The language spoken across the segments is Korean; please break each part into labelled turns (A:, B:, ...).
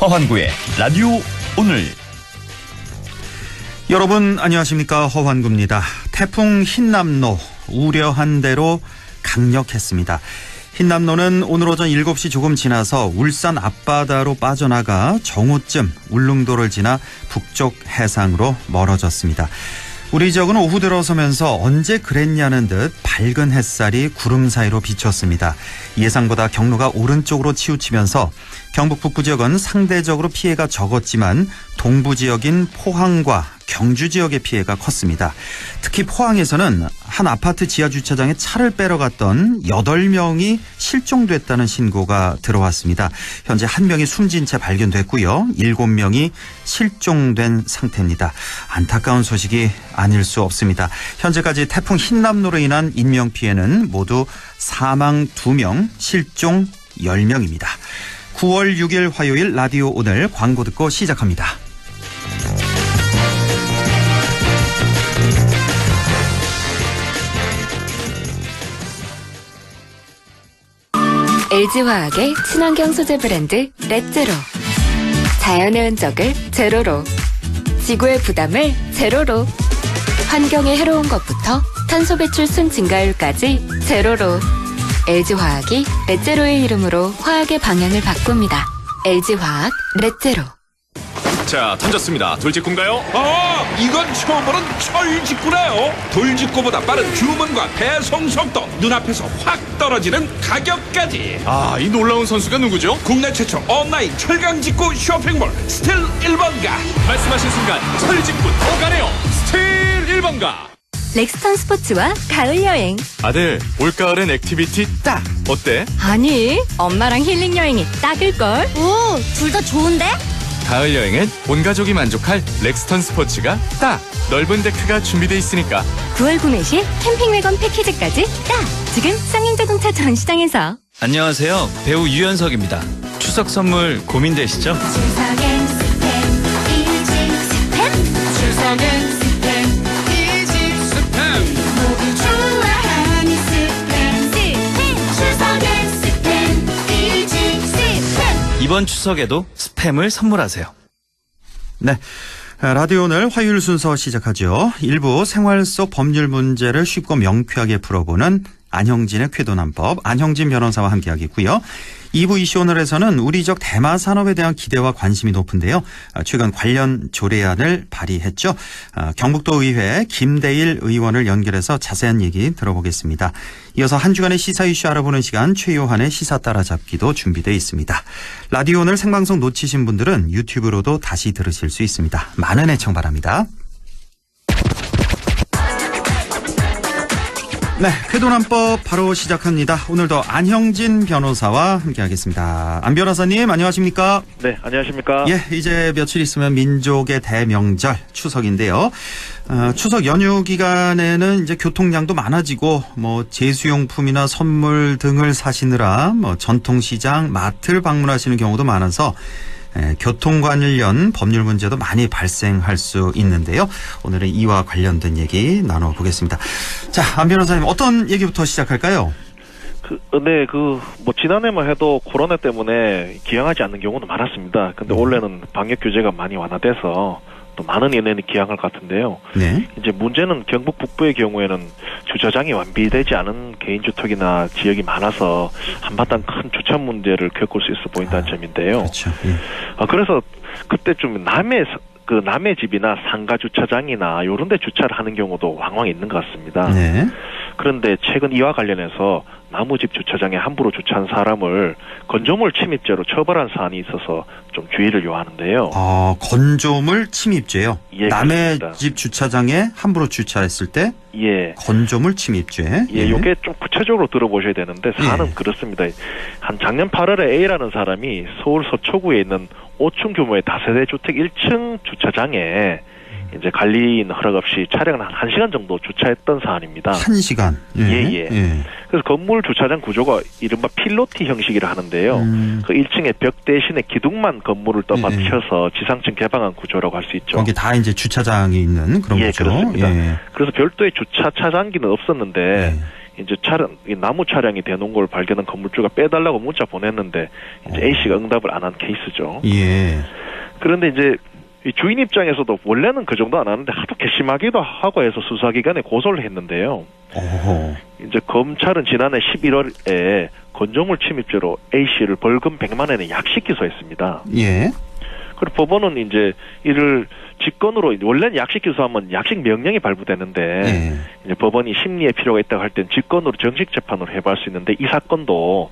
A: 허환구의 라디오 오늘.
B: 여러분 안녕하십니까, 허환구입니다. 태풍 흰남노 우려한 대로 강력했습니다. 흰남노는 오늘 오전 7시 조금 지나서 울산 앞바다로 빠져나가 정오쯤 울릉도를 지나 북쪽 해상으로 멀어졌습니다. 우리 지역은 오후 들어서면서 언제 그랬냐는 듯 밝은 햇살이 구름 사이로 비쳤습니다. 예상보다 경로가 오른쪽으로 치우치면서 경북 북부 지역은 상대적으로 피해가 적었지만 동부 지역인 포항과 경주 지역의 피해가 컸습니다. 특히 포항에서는 한 아파트 지하 주차장에 차를 빼러 갔던 8명이 실종됐다는 신고가 들어왔습니다. 현재 1명이 숨진 채 발견됐고요. 7명이 실종된 상태입니다. 안타까운 소식이 아닐 수 없습니다. 현재까지 태풍 흰남노로 인한 인명피해는 모두 사망 2명, 실종 10명입니다. 9월 6일 화요일 라디오 오늘 광고 듣고 시작합니다.
C: LG화학의 친환경 소재 브랜드 렛제로. 자연의 흔적을 제로로. 지구의 부담을 제로로. 환경에 해로운 것부터 탄소 배출 순 증가율까지 제로로. LG화학이 렛제로의 이름으로 화학의 방향을 바꿉니다. LG화학 렛제로.
D: 자, 던졌습니다. 돌직구인가요? 이건 처음 보는 철직구네요. 돌직구보다 빠른 주문과 배송 속도, 눈앞에서 확 떨어지는 가격까지.
A: 이 놀라운 선수가 누구죠?
D: 국내 최초 온라인 철강직구 쇼핑몰 스틸 1번가. 말씀하신 순간 철직구 또 가네요. 스틸 1번가.
C: 렉스턴 스포츠와 가을 여행.
A: 아들, 올가을엔 액티비티 딱! 어때?
C: 아니, 엄마랑 힐링 여행이 딱일걸?
E: 오, 둘 다 좋은데?
A: 가을 여행엔 온 가족이 만족할 렉스턴 스포츠가 딱! 넓은 데크가 준비돼 있으니까.
C: 9월 구매 시 캠핑 외건 패키지까지 딱! 지금 쌍용자동차 전시장에서.
F: 안녕하세요. 배우 유연석입니다. 추석 선물 고민되시죠?
E: 추석엔 스팸, 일찍 스팸. 추석엔 스팸, 일찍 스팸. 모두 좋아하는 스팸. 추석엔 스팸, 일찍 스팸.
F: 이번 추석에도 스팸을 선물하세요.
B: 네, 라디오 오늘 화요일 순서 시작하죠. 일부 생활 속 법률 문제를 쉽고 명쾌하게 풀어보는 안형진의 쾌도난법, 안형진 변호사와 함께하겠고요. 2부 이슈 오늘에서는 우리 지역 대마 산업에 대한 기대와 관심이 높은데요. 최근 관련 조례안을 발의했죠. 경북도 의회 김대일 의원을 연결해서 자세한 얘기 들어보겠습니다. 이어서 한 주간의 시사 이슈 알아보는 시간, 최요한의 시사 따라잡기도 준비되어 있습니다. 라디오 오늘 생방송 놓치신 분들은 유튜브로도 다시 들으실 수 있습니다. 많은 애청 바랍니다. 네, 쾌도난법 바로 시작합니다. 오늘도 안형진 변호사와 함께하겠습니다. 안 변호사님 안녕하십니까?
G: 네, 안녕하십니까?
B: 예, 이제 며칠 있으면 민족의 대명절 추석인데요. 추석 연휴 기간에는 이제 교통량도 많아지고 제수용품이나 선물 등을 사시느라 전통시장, 마트를 방문하시는 경우도 많아서 교통 관련 법률 문제도 많이 발생할 수 있는데요. 오늘은 이와 관련된 얘기 나눠보겠습니다. 자, 안 변호사님 어떤 얘기부터 시작할까요?
G: 지난해만 해도 코로나 때문에 기항하지 않는 경우는 많았습니다. 근데 올해는 방역 규제가 많이 완화돼서 또 많은 연예인이 기항할 것 같은데요.
B: 네.
G: 이제 문제는 경북 북부의 경우에는 주차장이 완비되지 않은 개인주택이나 지역이 많아서 한바탕 큰 주차 문제를 겪을 수 있어 보인다는 점인데요.
B: 그렇죠. 예.
G: 그래서 그때 좀 남의 집이나 상가 주차장이나 이런 데 주차를 하는 경우도 왕왕 있는 것 같습니다.
B: 네.
G: 그런데 최근 이와 관련해서 나무집 주차장에 함부로 주차한 사람을 건조물 침입죄로 처벌한 사안이 있어서 좀 주의를 요하는데요.
B: 건조물 침입죄요?
G: 예,
B: 남의
G: 그렇습니다.
B: 집 주차장에 함부로 주차했을 때?
G: 예.
B: 건조물 침입죄.
G: 예, 요게 좀 구체적으로 들어보셔야 되는데 사안은 그렇습니다. 한 작년 8월에 A라는 사람이 서울 서초구에 있는 5층 규모의 다세대 주택 1층 주차장에 이제 관리인 허락 없이 차량을 한 1시간 정도 주차했던 사안입니다.
B: 1시간?
G: 예. 그래서 건물 주차장 구조가 이른바 필로티 형식이라 하는데요. 그 1층에 벽 대신에 기둥만 건물을 떠받쳐서 지상층 개방한 구조라고 할 수 있죠.
B: 거기 다 이제 주차장이 있는 그런 거죠.
G: 그렇습니다. 그래서 별도의 주차 차단기는 없었는데 이제 이 나무 차량이 대놓은 걸 발견한 건물주가 빼달라고 문자 보냈는데 이제 A 씨가 응답을 안 한 케이스죠.
B: 예.
G: 그런데 이제 이 주인 입장에서도 원래는 그 정도 안 하는데 하도 괘씸하기도 하고 해서 수사기관에 고소를 했는데요.
B: 오호.
G: 이제 검찰은 지난해 11월에 건조물 침입죄로 A 씨를 벌금 100만 원에 약식 기소했습니다.
B: 예.
G: 그리고 법원은 이제 이를 직권으로 원래는 약식 기소하면 약식 명령이 발부되는데
B: 예.
G: 이제 법원이 심리에 필요가 있다고 할 땐 직권으로 정식 재판으로 해부할 수 있는데 이 사건도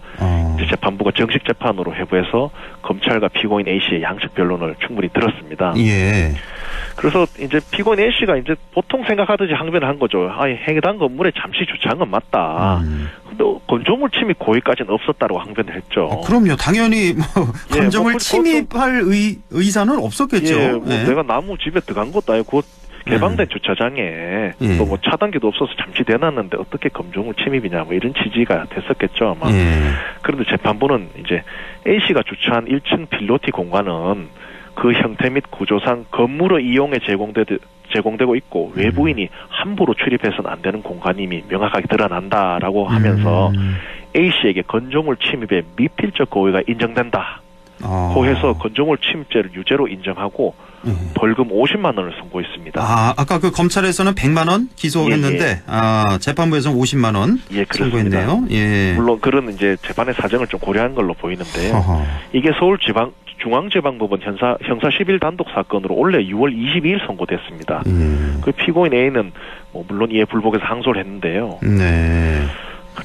G: 이제 재판부가 정식 재판으로 해부해서 검찰과 피고인 A 씨의 양측 변론을 충분히 들었습니다.
B: 예.
G: 그래서 이제 피고인 A 씨가 이제 보통 생각하듯이 항변을 한 거죠. 해당 건물에 잠시 주차한 건 맞다. 근데 건조물 침입 고의까지는 없었다고 항변을 했죠.
B: 그럼요. 당연히 뭐
G: 예,
B: 건조물
G: 뭐
B: 침입할 의사는 없었겠죠.
G: 예, 뭐
B: 네.
G: 내가 나무 집에 들어간 것도 아니고 개방된 주차장에
B: 예.
G: 또 뭐 차단기도 없어서 잠시 대놨는데 어떻게 건조물 침입이냐 뭐 이런 취지가 됐었겠죠 아마.
B: 예.
G: 그런데 재판부는 이제 A 씨가 주차한 1층 필로티 공간은 그 형태 및 구조상 건물의 이용에 제공되고 있고 외부인이 함부로 출입해서는 안 되는 공간임이 명확하게 드러난다라고 하면서 A 씨에게 건조물 침입의 미필적 고의가 인정된다. 고 해서 건조물 침입죄를 유죄로 인정하고 벌금 50만 원을 선고했습니다.
B: 아까 그 검찰에서는 100만 원 기소했는데 재판부에서는 50만 원 선고했네요. 예.
G: 물론 그런 이제 재판의 사정을 좀 고려한 걸로 보이는데요. 이게 중앙지방법원 형사 11 단독 사건으로 올해 6월 22일 선고됐습니다. 그 피고인 A는 뭐 물론 이에 불복해서 항소를 했는데요.
B: 네.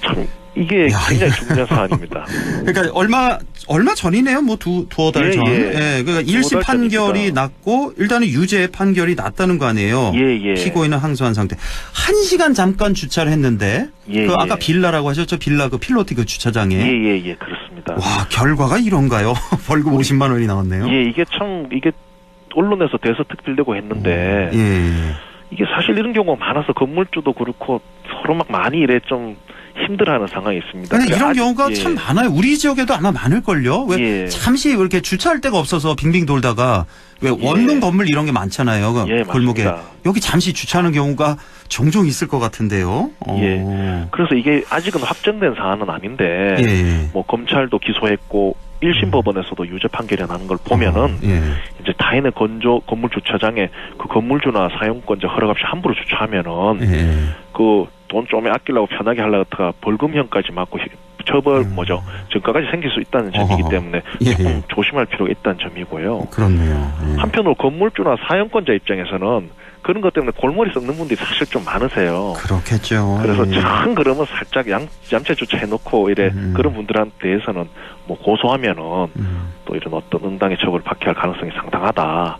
G: 참 이게 굉장히 중요한 사안입니다.
B: 그러니까 얼마 전이네요. 뭐 두어 달 전. 예. 그러니까 1심 판결이 났고 일단은 유죄 판결이 났다는 거 아니에요.
G: 예.
B: 피고인은 항소한 상태. 1시간 잠깐 주차를 했는데 그 아까 빌라라고 하셨죠. 빌라 그 필로티 그 주차장에.
G: 예, 그렇습니다.
B: 와, 결과가 이런가요? 벌금 50만 원이 나왔네요.
G: 예, 이게 언론에서 대서특필되고 했는데 이게 사실 이런 경우가 많아서 건물주도 그렇고 서로 막 많이 이래 좀 힘들어하는 상황이 있습니다.
B: 이런 경우가 참 많아요. 우리 지역에도 아마 많을걸요. 왜 잠시 이렇게 주차할 데가 없어서 빙빙 돌다가 왜 원룸 건물 이런 게 많잖아요. 골목에.
G: 맞습니다.
B: 여기 잠시 주차하는 경우가 종종 있을 것 같은데요.
G: 그래서 이게 아직은 확정된 사안은 아닌데 뭐 검찰도 기소했고 1심 법원에서도 유죄 판결이 나는 걸 보면은 이제 타인의 건물 주차장에 그 건물주나 사용권자 허락 없이 함부로 주차하면은 그 돈 좀 아끼려고 편하게 하려다가 벌금형까지 맞고 전과까지 생길 수 있다는 점이기 때문에 조금 조심할 필요가 있다는 점이고요.
B: 그렇네요.
G: 한편으로 건물주나 사용권자 입장에서는 그런 것 때문에 골머리 썩는 분들이 사실 좀 많으세요.
B: 그렇겠죠.
G: 그래서 참 그러면 살짝 얌체 주차해놓고 이래 그런 분들한테 대해서는 뭐 고소하면은 또 이런 어떤 응당의 처벌을 받게 할 가능성이 상당하다.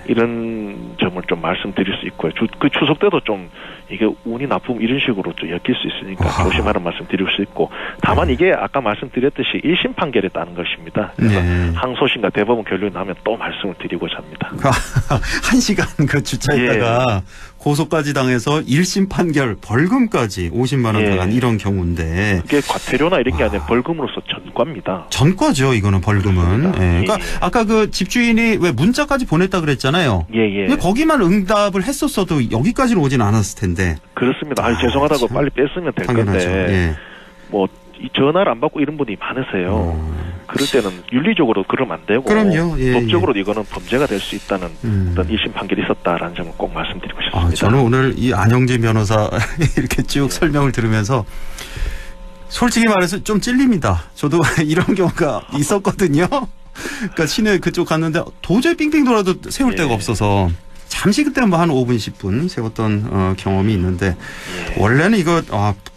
G: 이런 점을 좀 말씀드릴 수 있고요. 그 추석 때도 좀 이게 운이 나쁨 이런 식으로 좀 엮일 수 있으니까 조심하는 말씀 드릴 수 있고 다만 이게 아까 말씀드렸듯이 1심 판결에 따른 것입니다. 그래서 항소심과 대법원 결론이 나면 또 말씀을 드리고자 합니다.
B: 1시간 그 주차했다가 고소까지 당해서 1심 판결 벌금까지 50만 원 당한 이런 경우인데
G: 이게 과태료나 이런 게 아니라 벌금으로서 전과입니다.
B: 전과죠. 이거는 벌금은. 그러니까 아까 그 집주인이 왜 문자까지 보냈다 그랬잖아요. 근데 거기만 응답을 했었어도 여기까지는 오진 않았을 텐데.
G: 그렇습니다. 죄송하다고 빨리 뺐으면 될 건데 뭐 전화를 안 받고 이런 분이 많으세요. 그럴 때는 윤리적으로 그러면 안 되고
B: 그럼요.
G: 법적으로 이거는 범죄가 될 수 있다는 어떤 1심 판결이 있었다라는 점을 꼭 말씀드리고 싶습니다.
B: 저는 오늘 이 안영진 변호사 이렇게 쭉 설명을 들으면서 솔직히 말해서 좀 찔립니다. 저도 이런 경우가 있었거든요. 그러니까 시내 그쪽 갔는데 도저히 빙빙 돌아도 세울 데가 없어서 잠시 그때 뭐 한 5분 10분 세웠던 경험이 있는데 원래는 이거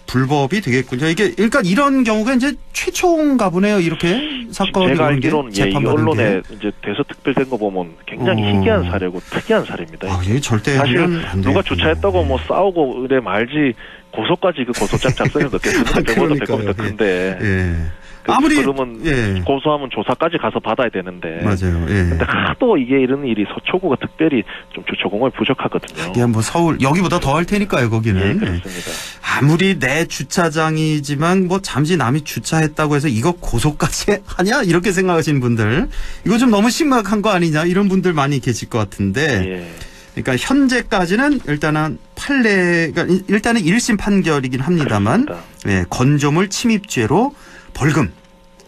B: 불법이 되겠군요. 이게 그러니까 이런 경우가 이제 최초인가 보네요. 이렇게 사건이
G: 제가 알기로는 이 언론에
B: 게.
G: 이제 대서특별된 거 보면 굉장히 희귀한 사례고 특이한 사례입니다.
B: 이게 절대
G: 사실 누가 주차했다고 뭐 싸우고 이래 말지 고소까지 그 고소장 작성해 넣겠습니다. 적어도 배꼽도 큰데. 아무리 그러면 고소하면 조사까지 가서 받아야 되는데.
B: 맞아요.
G: 근데 하도 이게 이런 일이 서초구가 특별히 좀 주차공간이 부족하거든요.
B: 뭐 서울 여기보다 더 할 테니까요. 거기는.
G: 그렇습니다.
B: 아무리 내 주차장이지만 뭐 잠시 남이 주차했다고 해서 이거 고소까지 하냐 이렇게 생각하시는 분들 이거 좀 너무 심각한 거 아니냐 이런 분들 많이 계실 것 같은데 그러니까 현재까지는 일단은 판례가 일단은 1심 판결이긴 합니다만 예, 건조물 침입죄로 벌금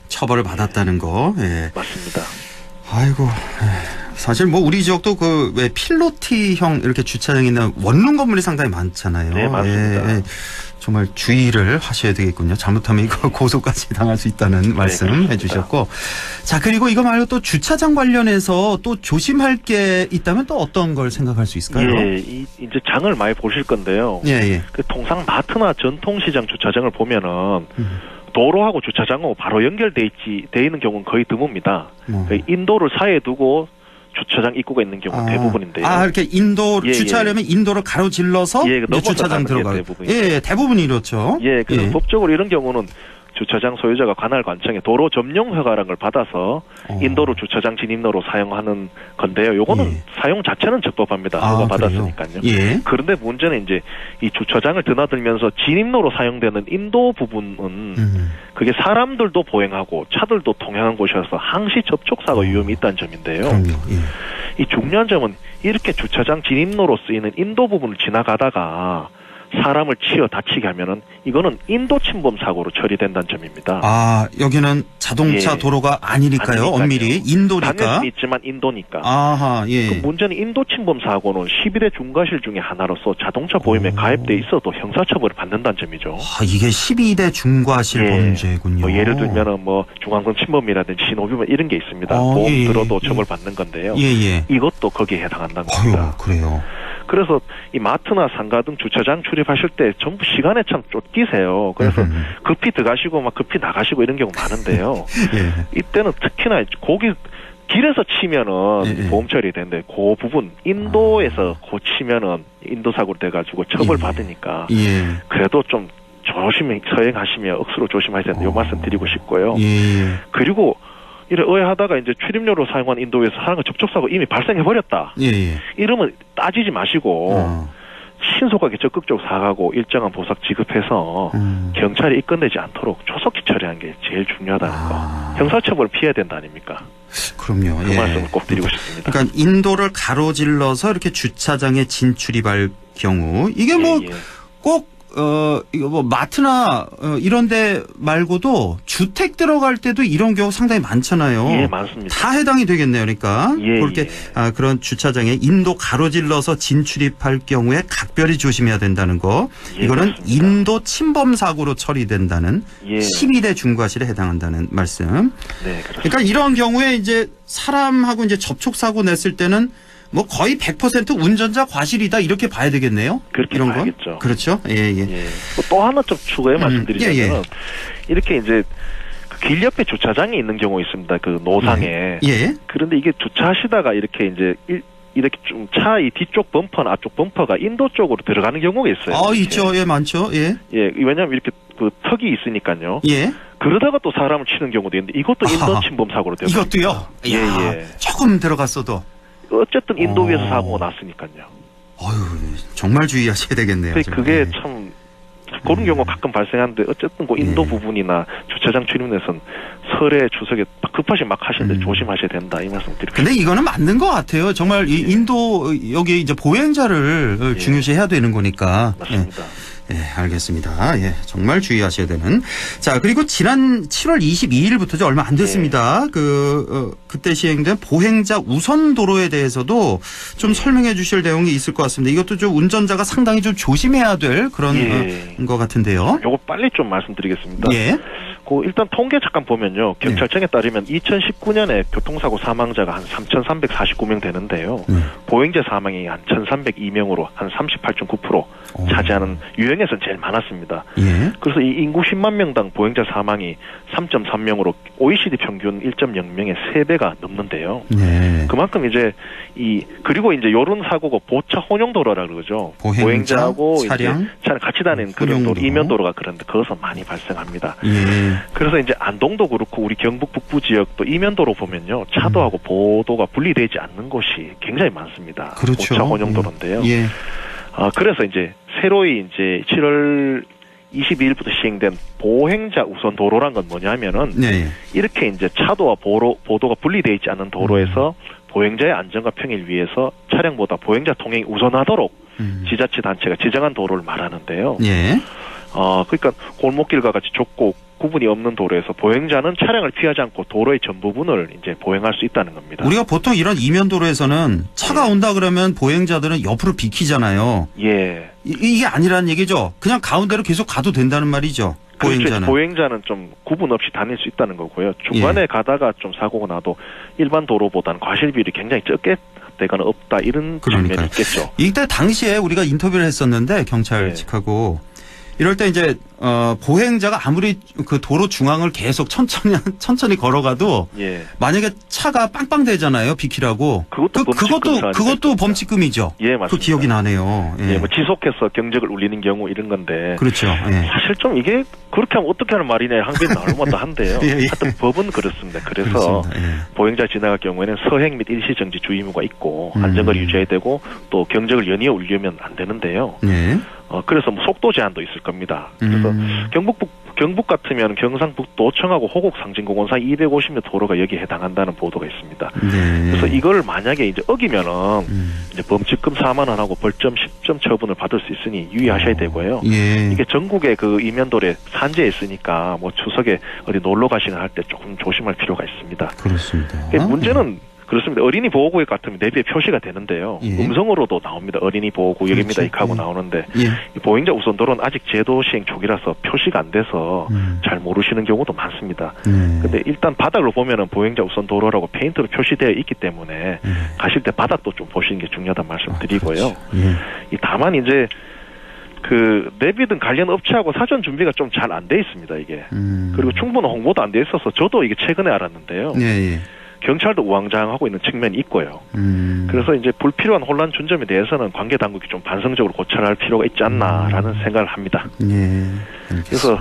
B: 처벌을 받았다는 거. 예.
G: 맞습니다.
B: 아이고. 사실 뭐 우리 지역도 그 왜 필로티형 이렇게 주차장이 있는 원룸 건물이 상당히 많잖아요.
G: 네, 맞습니다.
B: 예, 예. 정말 주의를 하셔야 되겠군요. 잘못하면 이거 고소까지 당할 수 있다는 말씀 해주셨고. 자, 그리고 이거 말고 또 주차장 관련해서 또 조심할 게 있다면 또 어떤 걸 생각할 수 있을까요?
G: 예, 이제 장을 많이 보실 건데요.
B: 예, 예.
G: 그 통상 마트나 전통시장 주차장을 보면은 도로하고 주차장하고 바로 돼 있는 경우는 거의 드뭅니다. 그 인도를 사이에 두고 주차장 입구가 있는 경우는 대부분인데요.
B: 이렇게 인도
G: 예,
B: 주차하려면 인도를 가로질러서
G: 예,
B: 이제 주차장 들어가요. 예, 대부분이 이렇죠.
G: 예, 그래서 법적으로 이런 경우는 주차장 소유자가 관할 관청에 도로 점용 허가라는 걸 받아서 인도로 주차장 진입로로 사용하는 건데요. 요거는 사용 자체는 적법합니다. 허가 받았으니까요.
B: 예.
G: 그런데 문제는 이제 이 주차장을 드나들면서 진입로로 사용되는 인도 부분은 그게 사람들도 보행하고 차들도 통행한 곳이어서 항시 접촉사고 위험이 있다는 점인데요.
B: 그럼요. 예.
G: 이 중요한 점은 이렇게 주차장 진입로로 쓰이는 인도 부분을 지나가다가 사람을 치여 다치게 하면은 이거는 인도 침범 사고로 처리된다는 점입니다.
B: 여기는 자동차
G: 예.
B: 도로가 아니니까요. 엄밀히 인도니까.
G: 당연히 있지만 인도니까.
B: 아하, 예.
G: 그 문제는 인도 침범 사고는 11대 중과실 중에 하나로서 자동차 보험에 가입돼 있어도 형사처벌을 받는다는 점이죠.
B: 이게 12대 중과실 범죄군요.
G: 뭐 예를 들면은 뭐 중앙선 침범이라든지 신호위반 이런 게 있습니다. 보험
B: 예,
G: 들어도 처벌 받는 건데요.
B: 예.
G: 이것도 거기에 해당한다는 겁니다.
B: 그래요.
G: 그래서 이 마트나 상가 등 주차장 출입하실 때 전부 시간에 참 쫓기세요. 그래서 급히 들어가시고 막 급히 나가시고 이런 경우 많은데요.
B: 예.
G: 이때는 특히나 거기 길에서 치면은 보험 처리되는데 그 부분 인도에서 고치면은 인도 사고로 돼가지고 처벌 받으니까 그래도 좀 조심히 서행하시며 억수로 조심하셔야 된다. 이 말씀 드리고 싶고요. 그리고 이래 의아하다가 이제 출입료로 사용한 인도에서 사람과 접촉사고 이미 발생해버렸다. 이러면 따지지 마시고 신속하게 적극적으로 사과하고 일정한 보상 지급해서 경찰이 입건되지 않도록 조속히 처리하는 게 제일 중요하다는 거. 형사처벌을 피해야 된다 아닙니까?
B: 그럼요.
G: 그 말씀을 꼭 드리고 싶습니다.
B: 그러니까 인도를 가로질러서 이렇게 주차장에 진출입할 경우 이게 뭐 꼭 이거 뭐 마트나 이런 데 말고도 주택 들어갈 때도 이런 경우 상당히 많잖아요.
G: 예, 많습니다.
B: 다 해당이 되겠네요. 그러니까 그렇게 그런 주차장에 인도 가로질러서 진출입할 경우에 각별히 조심해야 된다는 거. 이거는
G: 그렇습니다.
B: 인도 침범 사고로 처리된다는 12대 중과실에 해당한다는 말씀.
G: 네, 그렇습니다.
B: 그러니까 이런 경우에 이제 사람하고 이제 접촉 사고 냈을 때는 뭐 거의 100% 운전자 과실이다 이렇게 봐야 되겠네요.
G: 그렇게
B: 이런
G: 봐야겠죠.
B: 건? 그렇죠. 예.
G: 또 하나 좀 추가해 말씀드리자면 이렇게 이제 길 옆에 주차장이 있는 경우 있습니다. 그 노상에. 그런데 이게 주차하시다가 이렇게 이제 이렇게 좀 차 이 뒤쪽 범퍼나 앞쪽 범퍼가 인도 쪽으로 들어가는 경우가 있어요.
B: 있죠. 예, 많죠.
G: 왜냐하면 이렇게 그 턱이 있으니까요. 그러다가 또 사람을 치는 경우도 있는데 이것도 인도 침범 사고로 되고.
B: 이것도요. 조금 들어갔어도.
G: 어쨌든 인도 위에서 사고가 났으니까요.
B: 정말 주의하셔야 되겠네요.
G: 그게 참 그런 경우가 가끔 발생하는데 어쨌든 그 인도 부분이나 주차장 출입에서는 설에 추석에 급하시 막 하시는데 조심하셔야 된다 이 말씀 드리고.
B: 근데 이거는 맞는 것 같아요. 정말 이 인도 여기 이제 보행자를 중요시해야 되는 거니까.
G: 맞습니다.
B: 알겠습니다. 정말 주의하셔야 되는. 자, 그리고 지난 7월 22일부터죠. 얼마 안 됐습니다. 그때 시행된 보행자 우선 도로에 대해서도 좀 설명해 주실 내용이 있을 것 같습니다. 이것도 좀 운전자가 상당히 좀 조심해야 될 그런 것 같은데요.
G: 요거 빨리 좀 말씀드리겠습니다. 일단 통계 잠깐 보면요. 경찰청에 따르면 2019년에 교통사고 사망자가 한 3,349명 되는데요. 보행자 사망이 한 1,302명으로 한 38.9% 차지하는 유형에서는 제일 많았습니다. 그래서 이 인구 10만 명당 보행자 사망이 3.3명으로 OECD 평균 1.0명의 3배가 넘는데요. 그만큼 이제 그리고 이제 요런 사고가 보차 혼용도로라 그러죠. 보행자하고
B: 차량
G: 같이 다니는 그런 도로, 이면도로가 그런데 거기서 많이 발생합니다. 그래서 이제 안동도 그렇고 우리 경북 북부 지역도 이면도로 보면요. 차도하고 보도가 분리되지 않는 곳이 굉장히 많습니다.
B: 그렇죠.
G: 보차 혼용도로인데요. 그래서 이제 새로이 이제 7월 22일부터 시행된 보행자 우선 도로란 건 뭐냐면은 이렇게 이제 차도와 보도가 분리되어 있지 않은 도로에서 보행자의 안전과 평의를 위해서 차량보다 보행자 통행이 우선하도록 지자체단체가 지정한 도로를 말하는데요.
B: 예.
G: 그러니까 골목길과 같이 좁고 구분이 없는 도로에서 보행자는 차량을 피하지 않고 도로의 전 부분을 이제 보행할 수 있다는 겁니다.
B: 우리가 보통 이런 이면도로에서는 차가 온다 그러면 보행자들은 옆으로 비키잖아요.
G: 예.
B: 이게 아니라는 얘기죠. 그냥 가운데로 계속 가도 된다는 말이죠. 보행자는.
G: 그렇죠. 보행자는 좀 구분 없이 다닐 수 있다는 거고요. 중간에 가다가 좀 사고가 나도 일반 도로보다는 과실비율이 굉장히 적게 되거나 없다 이런 측면이 있겠죠.
B: 이때 당시에 우리가 인터뷰를 했었는데 경찰 측하고 이럴 때 이제 보행자가 아무리 그 도로 중앙을 계속 천천히 걸어가도 만약에 차가 빵빵 되잖아요. 비키라고. 그것도 범칙금이죠.
G: 예, 맞습니다.
B: 그 기억이 나네요.
G: 예, 뭐 지속해서 경적을 울리는 경우 이런 건데.
B: 그렇죠. 예.
G: 사실 좀 이게 그렇게 하면 어떻게 하는 말이냐 항변이 나올 만도 한데요. 하여튼 법은 그렇습니다. 그래서 보행자 지나갈 경우에는 서행 및 일시정지 주의무가 있고 안전거리 유지해야 되고 또 경적을 연이어 울리면 안 되는데요. 그래서 뭐 속도 제한도 있을 겁니다. 그래서 경북 같으면 경상북도청하고 호국 상진공원 사이 250m 도로가 여기에 해당한다는 보도가 있습니다. 그래서 이걸 만약에 이제 어기면은 이제 범칙금 4만 원하고 벌점 10점 처분을 받을 수 있으니 유의하셔야 되고요. 이게 전국에 그 이면도로에 산재에 있으니까 뭐 추석에 어디 놀러 가시나 할 때 조금 조심할 필요가 있습니다.
B: 그렇습니다.
G: 문제는 그렇습니다. 어린이 보호구역 같으면 내비에 표시가 되는데요. 음성으로도 나옵니다. 어린이 보호구역입니다. 이렇게 하고 나오는데 이 보행자 우선도로는 아직 제도 시행 초기라서 표시가 안 돼서 잘 모르시는 경우도 많습니다. 근데 일단 바닥을 보면은 보행자 우선도로라고 페인트로 표시되어 있기 때문에 가실 때 바닥도 좀 보시는 게 중요하다는 말씀 드리고요. 다만 이제 그 내비 등 관련 업체하고 사전 준비가 좀 잘 안 돼 있습니다. 이게. 그리고 충분한 홍보도 안 돼 있어서 저도 이게 최근에 알았는데요. 경찰도 우왕좌왕하고 있는 측면이 있고요. 그래서 이제 불필요한 혼란 준점에 대해서는 관계 당국이 좀 반성적으로 고찰할 필요가 있지 않나라는 생각을 합니다. 그래서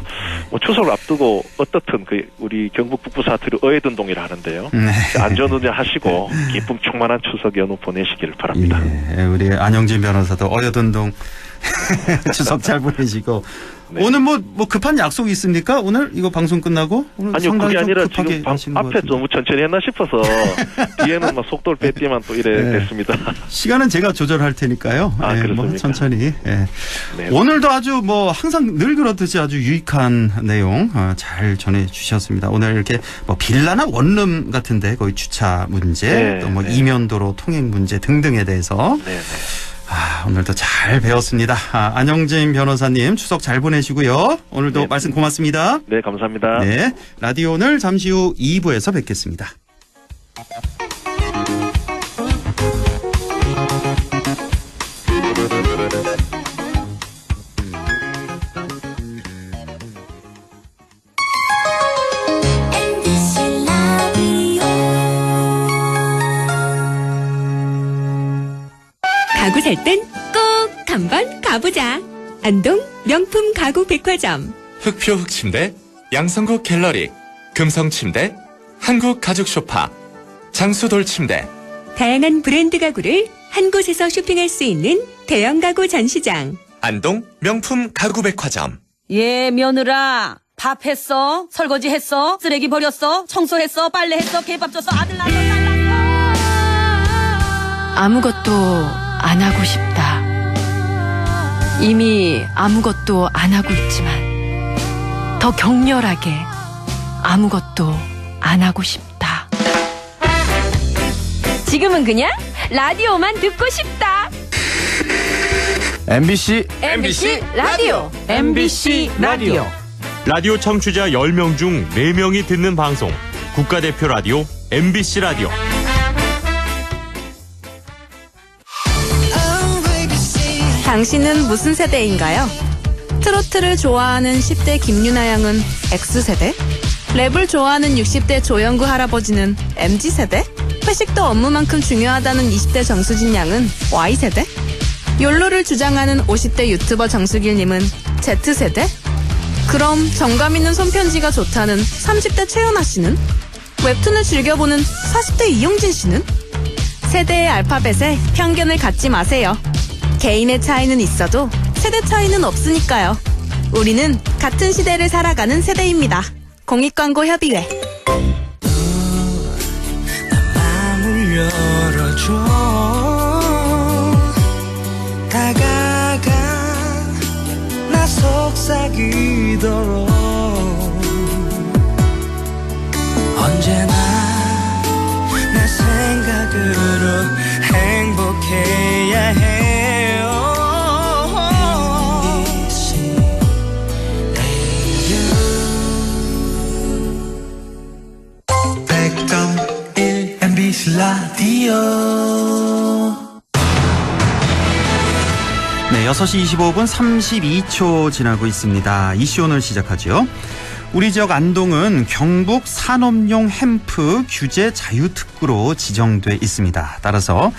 G: 뭐 추석을 앞두고 어떻든 그 우리 경북 북부 사투리 어해든동이라 하는데요. 안전운전 하시고 기쁨 충만한 추석 연휴 보내시기를 바랍니다.
B: 우리 안영진 변호사도 어여든동 추석 잘 보내시고. 오늘 뭐 급한 약속이 있습니까? 오늘 이거 방송 끝나고? 오늘
G: 아니요, 그게 아니라 지금 앞에 너무 천천히 했나 싶어서 뒤에는 막 속도를 뺐지만 또 이래 됐습니다.
B: 시간은 제가 조절할 테니까요.
G: 그렇습니까?
B: 뭐 천천히. 오늘도 아주 뭐 항상 늘 그렇듯이 아주 유익한 내용 잘 전해주셨습니다. 오늘 이렇게 뭐 빌라나 원룸 같은데 거의 주차 문제, 또 뭐 이면도로 통행 문제 등등에 대해서. 오늘도 잘 배웠습니다. 안영진 변호사님 추석 잘 보내시고요. 오늘도 말씀 고맙습니다.
G: 네, 감사합니다.
B: 네, 라디오 오늘 잠시 후 2부에서 뵙겠습니다.
C: 가구 살 땐 꼭 한번 가보자. 안동 명품 가구 백화점.
A: 흑표 흑침대, 양성국 갤러리, 금성침대, 한국 가죽 소파, 장수돌 침대.
C: 다양한 브랜드 가구를 한 곳에서 쇼핑할 수 있는 대형 가구 전시장.
A: 안동 명품 가구 백화점.
H: 예, 며느라. 밥 했어? 설거지 했어? 쓰레기 버렸어? 청소했어? 빨래했어? 개밥 줬어? 아들 낳았어? 딸 낳았어?
I: 아무것도 안 하고 싶다. 이미 아무것도 안 하고 있지만 더 격렬하게 아무것도 안 하고 싶다.
C: 지금은 그냥 라디오만 듣고 싶다.
J: MBC
C: 라디오.
J: MBC 라디오.
D: 라디오 청취자 10명 중 4명이 듣는 방송. 국가대표 라디오 MBC 라디오.
I: 당신은 무슨 세대인가요? 트로트를 좋아하는 10대 김유나 양은 X세대? 랩을 좋아하는 60대 조영구 할아버지는 MZ세대? 회식도 업무만큼 중요하다는 20대 정수진 양은 Y세대? 욜로를 주장하는 50대 유튜버 정수길님은 Z세대? 그럼 정감 있는 손편지가 좋다는 30대 최연아 씨는? 웹툰을 즐겨보는 40대 이용진 씨는? 세대의 알파벳에 편견을 갖지 마세요. 개인의 차이는 있어도 세대 차이는 없으니까요. 우리는 같은 시대를 살아가는 세대입니다. 공익광고협의회.
K: 마음을 열어 안아줘 다가가 나 속삭이도록 언제나 내 생각으로 행복해야 해요. MBC 라디오.
B: 네, 6시 25분 32초 지나고 있습니다. 이슈 오늘 시작하죠. 우리 지역 안동은 경북 산업용 햄프 규제 자유특구로 지정돼 있습니다. 따라서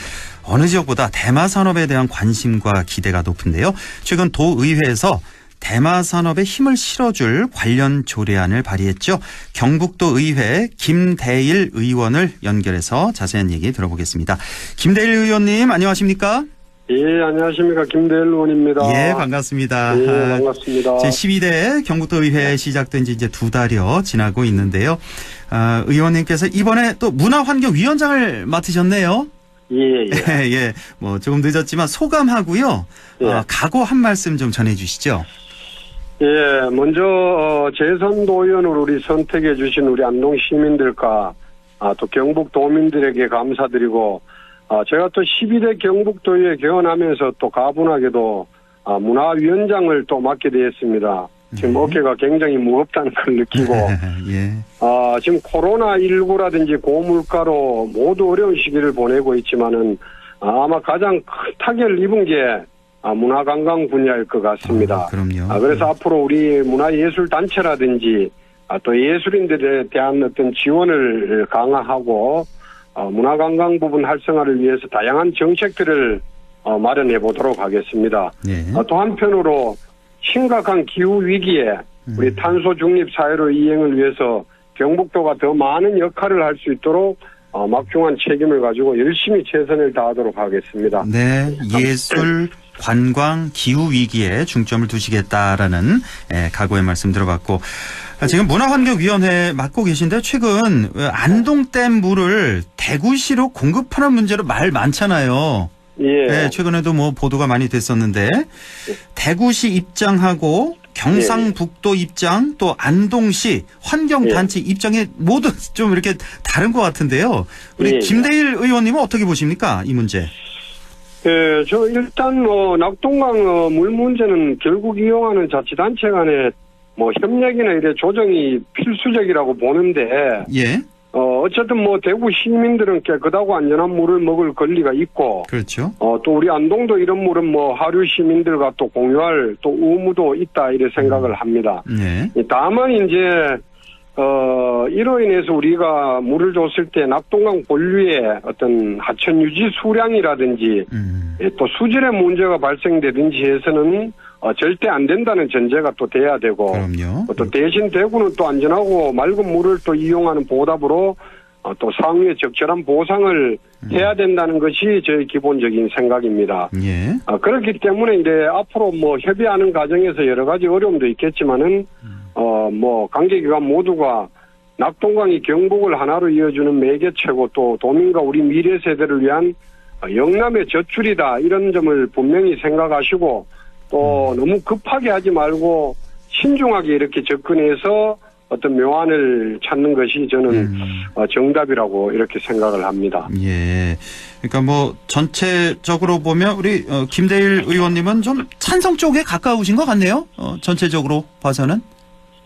B: 어느 지역보다 대마 산업에 대한 관심과 기대가 높은데요. 최근 도의회에서 대마 산업에 힘을 실어줄 관련 조례안을 발의했죠. 경북도 의회 김대일 의원을 연결해서 자세한 얘기 들어보겠습니다. 김대일 의원님 안녕하십니까?
L: 예, 안녕하십니까. 김대일 의원입니다.
B: 예, 반갑습니다.
L: 예, 반갑습니다.
B: 제12대 경북도 의회 시작된 지 이제 2달여 지나고 있는데요. 의원님께서 이번에 또 문화환경위원장을 맡으셨네요.
L: 예.
B: 예, 뭐 조금 늦었지만 소감하고요.
L: 예.
B: 각오 한 말씀 좀 전해주시죠.
L: 예, 먼저 재선도의원으로 우리 선택해 주신 우리 안동 시민들과 또 경북 도민들에게 감사드리고 제가 또 12대 경북도의회 개원하면서 또 가분하게도 문화위원장을 또 맡게 되었습니다. 지금 어깨가 굉장히 무겁다는 걸 느끼고
B: 예.
L: 지금 코로나19라든지 고물가로 모두 어려운 시기를 보내고 있지만은 아마 가장 큰 타격을 입은 게 문화관광 분야일 것 같습니다.
B: 그럼요.
L: 그래서 앞으로 우리 문화예술단체라든지 또 예술인들에 대한 어떤 지원을 강화하고 문화관광 부분 활성화를 위해서 다양한 정책들을 마련해 보도록 하겠습니다.
B: 예.
L: 또 한편으로 심각한 기후위기에 우리 탄소 중립 사회로 이행을 위해서 경북도가 더 많은 역할을 할 수 있도록 막중한 책임을 가지고 열심히 최선을 다하도록 하겠습니다.
B: 네, 예술, 관광, 기후위기에 중점을 두시겠다라는 각오의 말씀 들어봤고 지금 문화환경위원회 맡고 계신데 최근 안동댐 물을 대구시로 공급하는 문제로 말 많잖아요.
L: 예.
B: 네, 최근에도 뭐 보도가 많이 됐었는데 대구시 입장하고 경상북도 입장 또 안동시 환경단체 입장이 모두 좀 이렇게 다른 것 같은데요. 우리 김대일 의원님은 어떻게 보십니까? 이 문제.
L: 예, 저 일단 낙동강 물 문제는 결국 이용하는 자치단체 간의 협력이나 이래 조정이 필수적이라고 보는데
B: 예.
L: 어쨌든 대구 시민들은 깨끗하고 안전한 물을 먹을 권리가 있고
B: 그렇죠.
L: 또 우리 안동도 이런 물은 하류 시민들과 또 공유할 또 의무도 있다 이래 생각을 합니다.
B: 네.
L: 다만 이제 이로 인해서 우리가 물을 줬을 때 낙동강 본류의 어떤 하천 유지 수량이라든지 또 수질의 문제가 발생되든지 해서는 절대 안 된다는 전제가 또 돼야 되고
B: 그럼요.
L: 또 대신 대구는 또 안전하고 맑은 물을 또 이용하는 보답으로 또 상위에 적절한 보상을 해야 된다는 것이 저희 기본적인 생각입니다.
B: 예.
L: 그렇기 때문에 이제 앞으로 협의하는 과정에서 여러 가지 어려움도 있겠지만은 관계기관 모두가 낙동강이 경북을 하나로 이어주는 매개체고 또 도민과 우리 미래 세대를 위한 영남의 젖줄이다 이런 점을 분명히 생각하시고 또 너무 급하게 하지 말고 신중하게 이렇게 접근해서 어떤 묘안을 찾는 것이 저는 정답이라고 이렇게 생각을 합니다.
B: 예. 그러니까 전체적으로 보면 우리 김대일 의원님은 좀 찬성 쪽에 가까우신 것 같네요. 전체적으로 봐서는.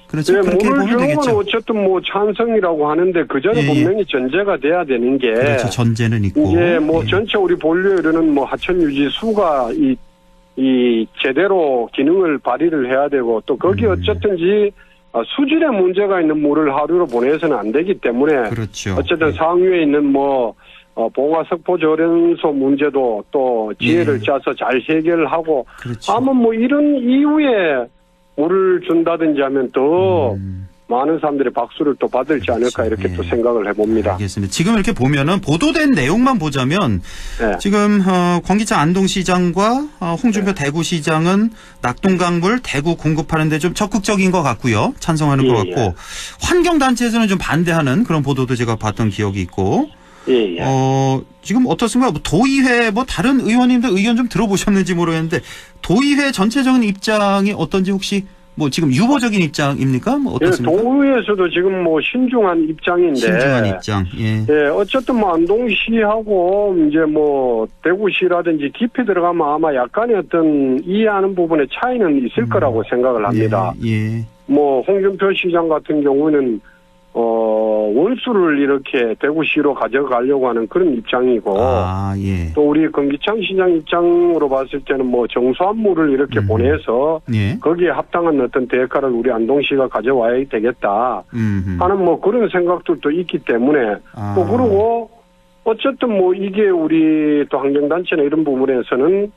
B: 그렇죠.
L: 네,
B: 그렇게
L: 물을
B: 보면
L: 주는
B: 되겠죠.
L: 건 어쨌든 찬성이라고 하는데 그 전에 분명히 전제가 돼야 되는 게
B: 그렇죠. 전제는 있고.
L: 이게 전체 우리 본류에 이르는 하천 유지 수가 이 제대로 기능을 발휘를 해야 되고 또 거기 어쨌든지 수질에 문제가 있는 물을 하루로 보내서는 안 되기 때문에
B: 그렇죠.
L: 어쨌든 상류에 있는 봉화 석포 저련소 문제도 또 지혜를 짜서 잘 해결하고
B: 그렇죠.
L: 아마 이런 이후에 물을 준다든지 하면 더 많은 사람들의 박수를 또 받을지 않을까 이렇게 또 생각을 해봅니다.
B: 알겠습니다. 지금 이렇게 보면은 보도된 내용만 보자면 지금 권기찬 안동시장과 홍준표 대구시장은 낙동강물 대구 공급하는데 좀 적극적인 것 같고요. 찬성하는 것 같고 환경단체에서는 좀 반대하는 그런 보도도 제가 봤던 기억이 있고
L: 예, 예.
B: 지금 어떻습니까? 뭐 도의회 뭐 다른 의원님들 의견 좀 들어보셨는지 모르겠는데 도의회 전체적인 입장이 어떤지 혹시 뭐 지금 유보적인 입장입니까? 뭐 어떻습니까?
L: 예, 도의회에서도 지금 뭐 신중한 입장인데.
B: 신중한 입장. 예.
L: 예, 어쨌든 뭐 안동시하고 이제 뭐 대구시라든지 깊이 들어가면 아마 약간의 어떤 이해하는 부분에 차이는 있을 거라고 생각을 합니다.
B: 예.
L: 뭐 홍준표 시장 같은 경우는 원수를 이렇게 대구시로 가져가려고 하는 그런 입장이고,
B: 예.
L: 또 우리 금기창 시장 입장으로 봤을 때는 뭐 정수환물을 이렇게 보내서
B: 예.
L: 거기에 합당한 어떤 대가를 우리 안동시가 가져와야 되겠다 하는 뭐 그런 생각들도 있기 때문에 또 그러고 어쨌든 뭐 이게 우리 또 환경단체나 이런 부분에서는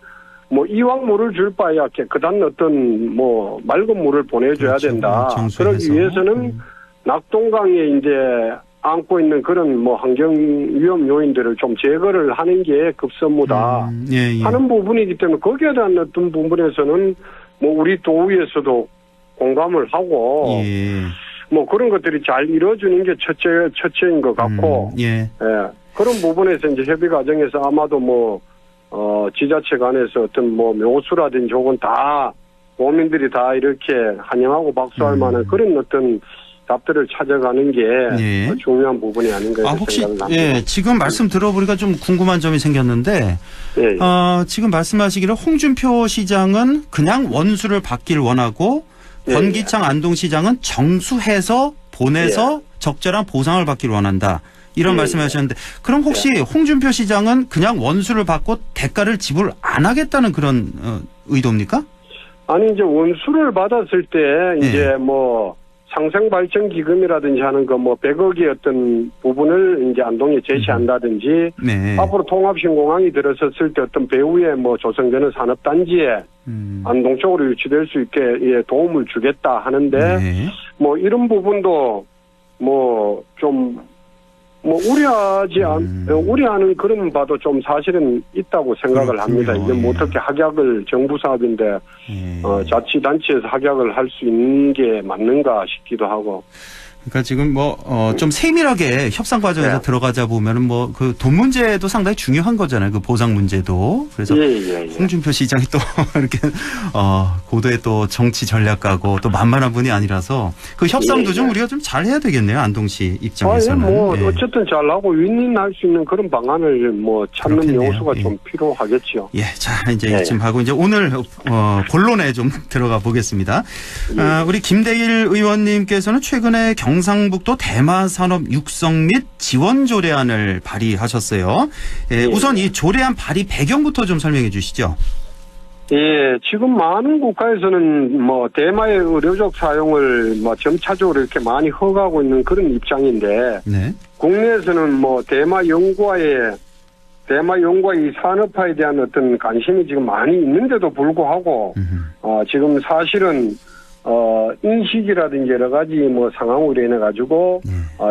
L: 뭐 이왕 물을 줄 바에야 깨끗한 어떤 뭐 맑은 물을 보내줘야
B: 그렇죠.
L: 된다.
B: 정수해서.
L: 그러기 위해서는 낙동강에 이제 안고 있는 그런 뭐 환경 위험 요인들을 좀 제거를 하는 게 급선무다
B: 예, 예.
L: 하는 부분이기 때문에 거기에 대한 어떤 부분에서는 뭐 우리 도의에서도 공감을 하고
B: 예.
L: 뭐 그런 것들이 잘 이루어지는 게 첫째인 것 같고
B: 예.
L: 예. 그런 부분에서 이제 협의 과정에서 아마도 뭐 지자체 간에서 어떤 뭐 묘수라든지 혹은 다 도민들이 다 이렇게 환영하고 박수할 만한 그런 어떤 답들을 찾아가는 게
B: 예.
L: 중요한 부분이 아닌가
B: 혹시
L: 생각을 합니다.
B: 예, 지금 말씀 들어보니까 좀 궁금한 점이 생겼는데
L: 예.
B: 지금 말씀하시기를 홍준표 시장은 그냥 원수를 받길 원하고
L: 예.
B: 권기창 안동시장은 정수해서 보내서 적절한 보상을 받길 원한다. 이런
L: 예.
B: 말씀하셨는데 그럼 혹시 홍준표 시장은 그냥 원수를 받고 대가를 지불 안 하겠다는 그런 의도입니까?
L: 아니 이제 원수를 받았을 때 이제 뭐 상생발전기금이라든지 하는 거 뭐 100억의 어떤 부분을 이제 안동에 제시한다든지
B: 네.
L: 앞으로 통합신공항이 들어섰을 때 어떤 배후에 뭐 조성되는 산업단지에 안동 쪽으로 유치될 수 있게 예, 도움을 주겠다 하는데
B: 네.
L: 뭐 이런 부분도 뭐 좀 뭐 우려하는 그런 바도 좀 사실은 있다고 생각을 합니다. 이게 뭐 어떻게 확약을 정부 사업인데 자치단체에서 확약을 할 수 있는 게 맞는가 싶기도 하고.
B: 그러니까 지금 뭐 좀 세밀하게 협상 과정에서 들어가자 보면은 뭐 그 돈 문제도 상당히 중요한 거잖아요. 그 보상 문제도. 그래서 홍준표 시장이 또 이렇게 고도의 또 정치 전략가고 또 만만한 분이 아니라서 그 협상도 좀 우리가 좀 잘해야 되겠네요. 안동시 입장에서는.
L: 뭐 어쨌든 잘하고 윈윈할 수 있는 그런 방안을 뭐 찾는
B: 그렇겠네요.
L: 요소가 좀 필요하겠죠.
B: 예, 자 이제 이쯤 하고 이제 오늘 본론에 좀 들어가 보겠습니다. 우리 김대일 의원님께서는 최근에 경상북도 대마산업 육성 및 지원 조례안을 발의하셨어요. 예, 우선 이 조례안 발의 배경부터 좀 설명해 주시죠.
L: 예, 지금 많은 국가에서는 뭐 대마의 의료적 사용을 뭐 점차적으로 이렇게 많이 허가하고 있는 그런 입장인데
B: 네.
L: 국내에서는 뭐 대마 연구와 이 산업화에 대한 어떤 관심이 지금 많이 있는데도 불구하고 지금 사실은 인식이라든지 여러 가지 뭐 상황으로 인해 가지고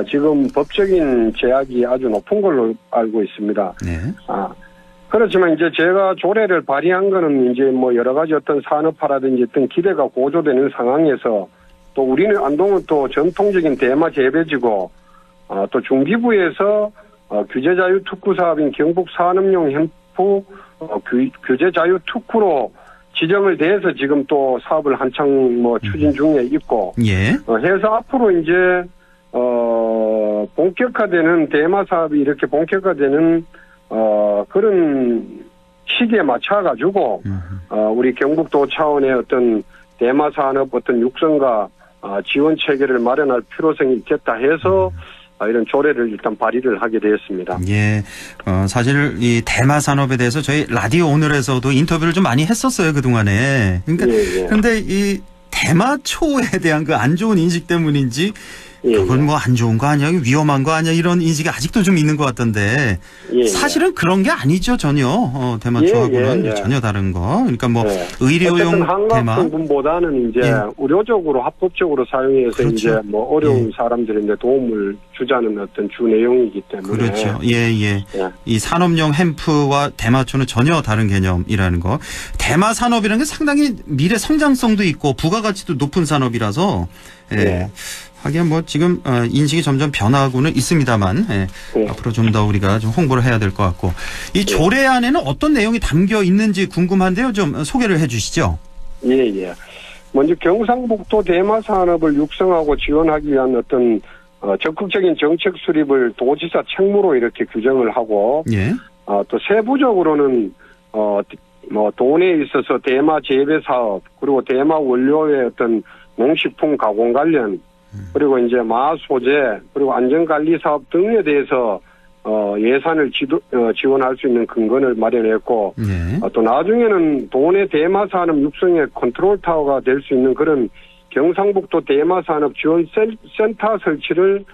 L: 지금 법적인 제약이 아주 높은 걸로 알고 있습니다.
B: 네.
L: 그렇지만 이제 제가 조례를 발의한 거는 이제 뭐 여러 가지 어떤 산업화라든지 어떤 기대가 고조되는 상황에서 또 우리는 안동은 또 전통적인 대마 재배지고 또 중기부에서 규제 자유 특구 사업인 경북 산업용 햄프 규제 자유 특구로 지정을 돼서 지금 또 사업을 한창 뭐 추진 중에 있고 해서 앞으로 이제 본격화되는 대마 사업이 이렇게 본격화되는 그런 시기에 맞춰 가지고 우리 경북도 차원의 어떤 대마 산업 어떤 육성과 지원 체계를 마련할 필요성이 있겠다 해서 이런 조례를 일단 발의를 하게 되었습니다.
B: 예, 사실 이 대마 산업에 대해서 저희 라디오 오늘에서도 인터뷰를 좀 많이 했었어요 그 동안에. 그러니까 그런데 이 대마초에 대한 그 안 좋은 인식 때문인지 그건 뭐 안 좋은 거 아니야, 위험한 거 아니야 이런 인식이 아직도 좀 있는 것 같던데 사실은 그런 게 아니죠 전혀. 대마초하고는 전혀 다른 거. 그러니까 뭐 의료용 대마
L: 성분보다는 이제 의료적으로 합법적으로 사용해서 이제 뭐 어려운 사람들인데 도움을 주자는 어떤 주 내용이기 때문에
B: 그렇죠. 이 산업용 햄프와 대마초는 전혀 다른 개념이라는 거. 대마 산업이라는 게 상당히 미래 성장성도 있고 부가가치도 높은 산업이라서 하긴 뭐 지금 인식이 점점 변하고는 있습니다만 앞으로 좀 더 우리가 좀 홍보를 해야 될 것 같고 이 조례안에는 어떤 내용이 담겨 있는지 궁금한데요. 좀 소개를 해 주시죠.
L: 예. 먼저 경상북도 대마 산업을 육성하고 지원하기 위한 어떤 적극적인 정책 수립을 도지사 책무로 이렇게 규정을 하고 또 세부적으로는 뭐 돈에 있어서 대마 재배 사업 그리고 대마 원료의 어떤 농식품 가공 관련 그리고 이제 마 소재 그리고 안전관리 사업 등에 대해서 예산을 지원할 수 있는 근거를 마련했고 또 나중에는 돈의 대마 산업 육성의 컨트롤 타워가 될 수 있는 그런 경상북도 대마 산업 지원 센터 설치를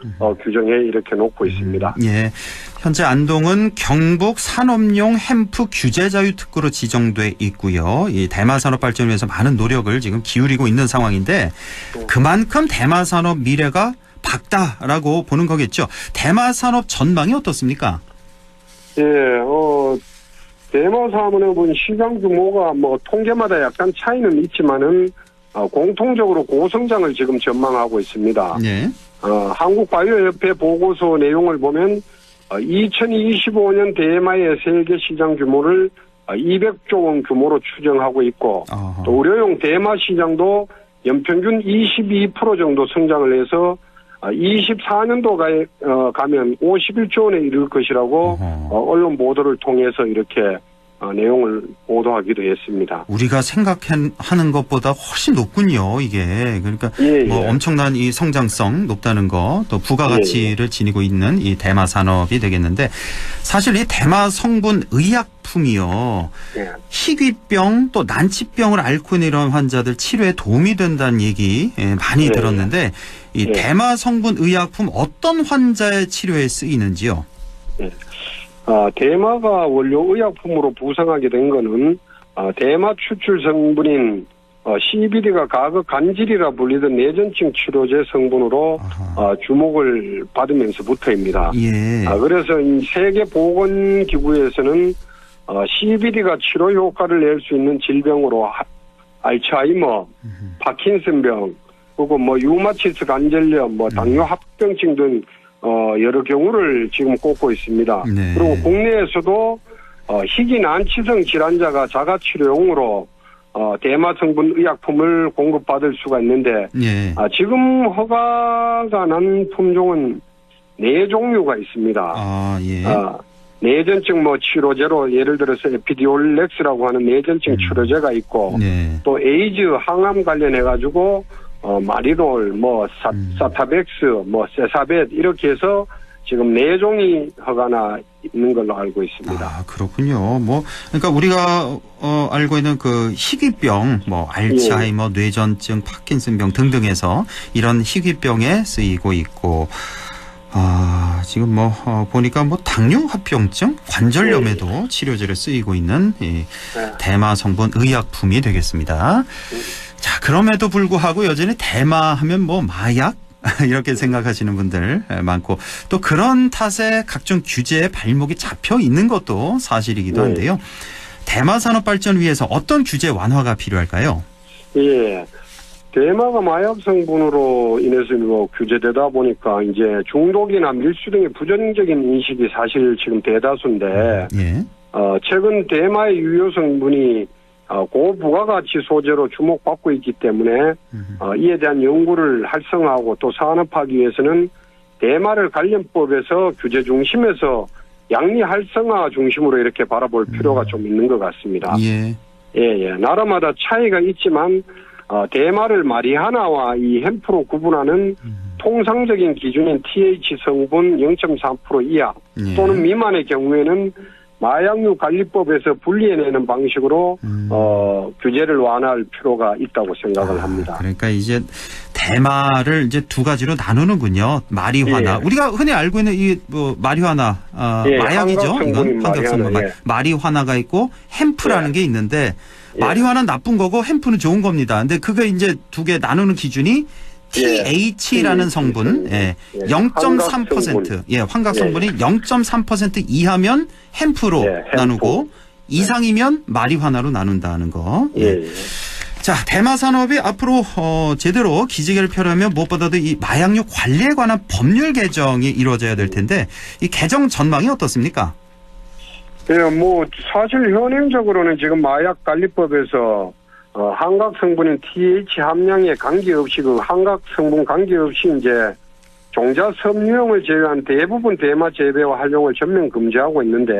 L: 규정해 이렇게 놓고 있습니다.
B: 예. 현재 안동은 경북 산업용 햄프 규제 자유 특구로 지정돼 있고요. 이 대마 산업 발전을 위해서 많은 노력을 지금 기울이고 있는 상황인데 그만큼 대마 산업 미래가 밝다라고 보는 거겠죠. 대마 산업 전망이 어떻습니까?
L: 예, 대마 산업은 시장 규모가 뭐 통계마다 약간 차이는 있지만은 공통적으로 고성장을 지금 전망하고 있습니다. 한국바이오협회 보고서 내용을 보면 2025년 대마의 세계 시장 규모를 200조 원 규모로 추정하고 있고 또 의료용 대마 시장도 연평균 22% 정도 성장을 해서 24년도에 가면 51조 원에 이를 것이라고 언론 보도를 통해서 이렇게 내용을 보도하기도 했습니다.
B: 우리가 생각하는 것보다 훨씬 높군요, 이게. 그러니까 뭐 엄청난 이 성장성 높다는 거, 또 부가가치를 지니고 있는 이 대마 산업이 되겠는데 사실 이 대마 성분 의약품이요. 희귀병 또 난치병을 앓고 있는 이런 환자들 치료에 도움이 된다는 얘기 많이 들었는데 이 대마 성분 의약품 어떤 환자의 치료에 쓰이는지요?
L: 대마가 원료 의약품으로 부상하게 된 거는 대마 추출 성분인 CBD가 과거 간질이라 불리던 뇌전증 치료제 성분으로 주목을 받으면서부터입니다. 그래서 세계보건기구에서는 CBD가 치료 효과를 낼 수 있는 질병으로 알츠하이머, 파킨슨병, 그리고 뭐 류마티스 관절염, 뭐 당뇨 합병증 등 여러 경우를 지금 꼽고 있습니다. 그리고 국내에서도 희귀 난치성 질환자가 자가치료용으로 대마 성분 의약품을 공급받을 수가 있는데 지금 허가가 난 품종은 4종류가 있습니다. 뇌전증 뭐 치료제로 예를 들어서 에피디올렉스라고 하는 뇌전증 치료제가 있고 또 에이즈 항암 관련해 가지고 마리놀, 뭐 사타백스, 뭐 세사벳 이렇게 해서 지금 4종이 허가나 있는 걸로 알고 있습니다.
B: 그렇군요. 뭐 그러니까 우리가 알고 있는 그 희귀병, 뭐 알츠하이머, 뇌전증, 파킨슨병 등등에서 이런 희귀병에 쓰이고 있고. 지금 뭐 보니까 뭐 당뇨 합병증, 관절염에도 치료제를 쓰이고 있는 이 대마 성분 의약품이 되겠습니다. 자, 그럼에도 불구하고 여전히 대마 하면 뭐 마약 이렇게 생각하시는 분들 많고 또 그런 탓에 각종 규제에 발목이 잡혀 있는 것도 사실이기도 한데요. 대마 산업 발전을 위해서 어떤 규제 완화가 필요할까요?
L: 대마가 마약 성분으로 인해서 뭐 규제되다 보니까 이제 중독이나 밀수 등의 부정적인 인식이 사실 지금 대다수인데 최근 대마의 유효 성분이 고부가가치 소재로 주목받고 있기 때문에 이에 대한 연구를 활성화하고 또 산업화하기 위해서는 대마를 관련법에서 규제 중심에서 양리 활성화 중심으로 이렇게 바라볼 필요가 좀 있는 것 같습니다. 나라마다 차이가 있지만 대마를 마리화나와 이 햄프로 구분하는 통상적인 기준인 TH 성분 0.3% 이하 또는 미만의 경우에는 마약류 관리법에서 분리해내는 방식으로 규제를 완화할 필요가 있다고 생각을 합니다.
B: 그러니까 이제 대마를 이제 두 가지로 나누는군요. 마리화나 우리가 흔히 알고 있는 이 뭐 마리화나 마약이죠. 이건 환각성분 마리화나가 있고 햄프라는 게 있는데 마리화나는 나쁜 거고 햄프는 좋은 겁니다. 근데 그게 이제 두 개 나누는 기준이 TH라는 성분, 0.3%, 환각 성분이 0.3% 이하면 햄프로 나누고 이상이면 마리화나로 나눈다는 거. 자, 대마 산업이 앞으로 제대로 기지개를 펴려면 무엇보다도 이 마약류 관리에 관한 법률 개정이 이루어져야 될 텐데 이 개정 전망이 어떻습니까?
L: 예, 뭐 사실 현행적으로는 지금 마약관리법에서 한각 성분인 TH 함량에 관계없이 그 한각 성분 관계없이 이제 종자 섬유용을 제외한 대부분 대마 재배와 활용을 전면 금지하고 있는데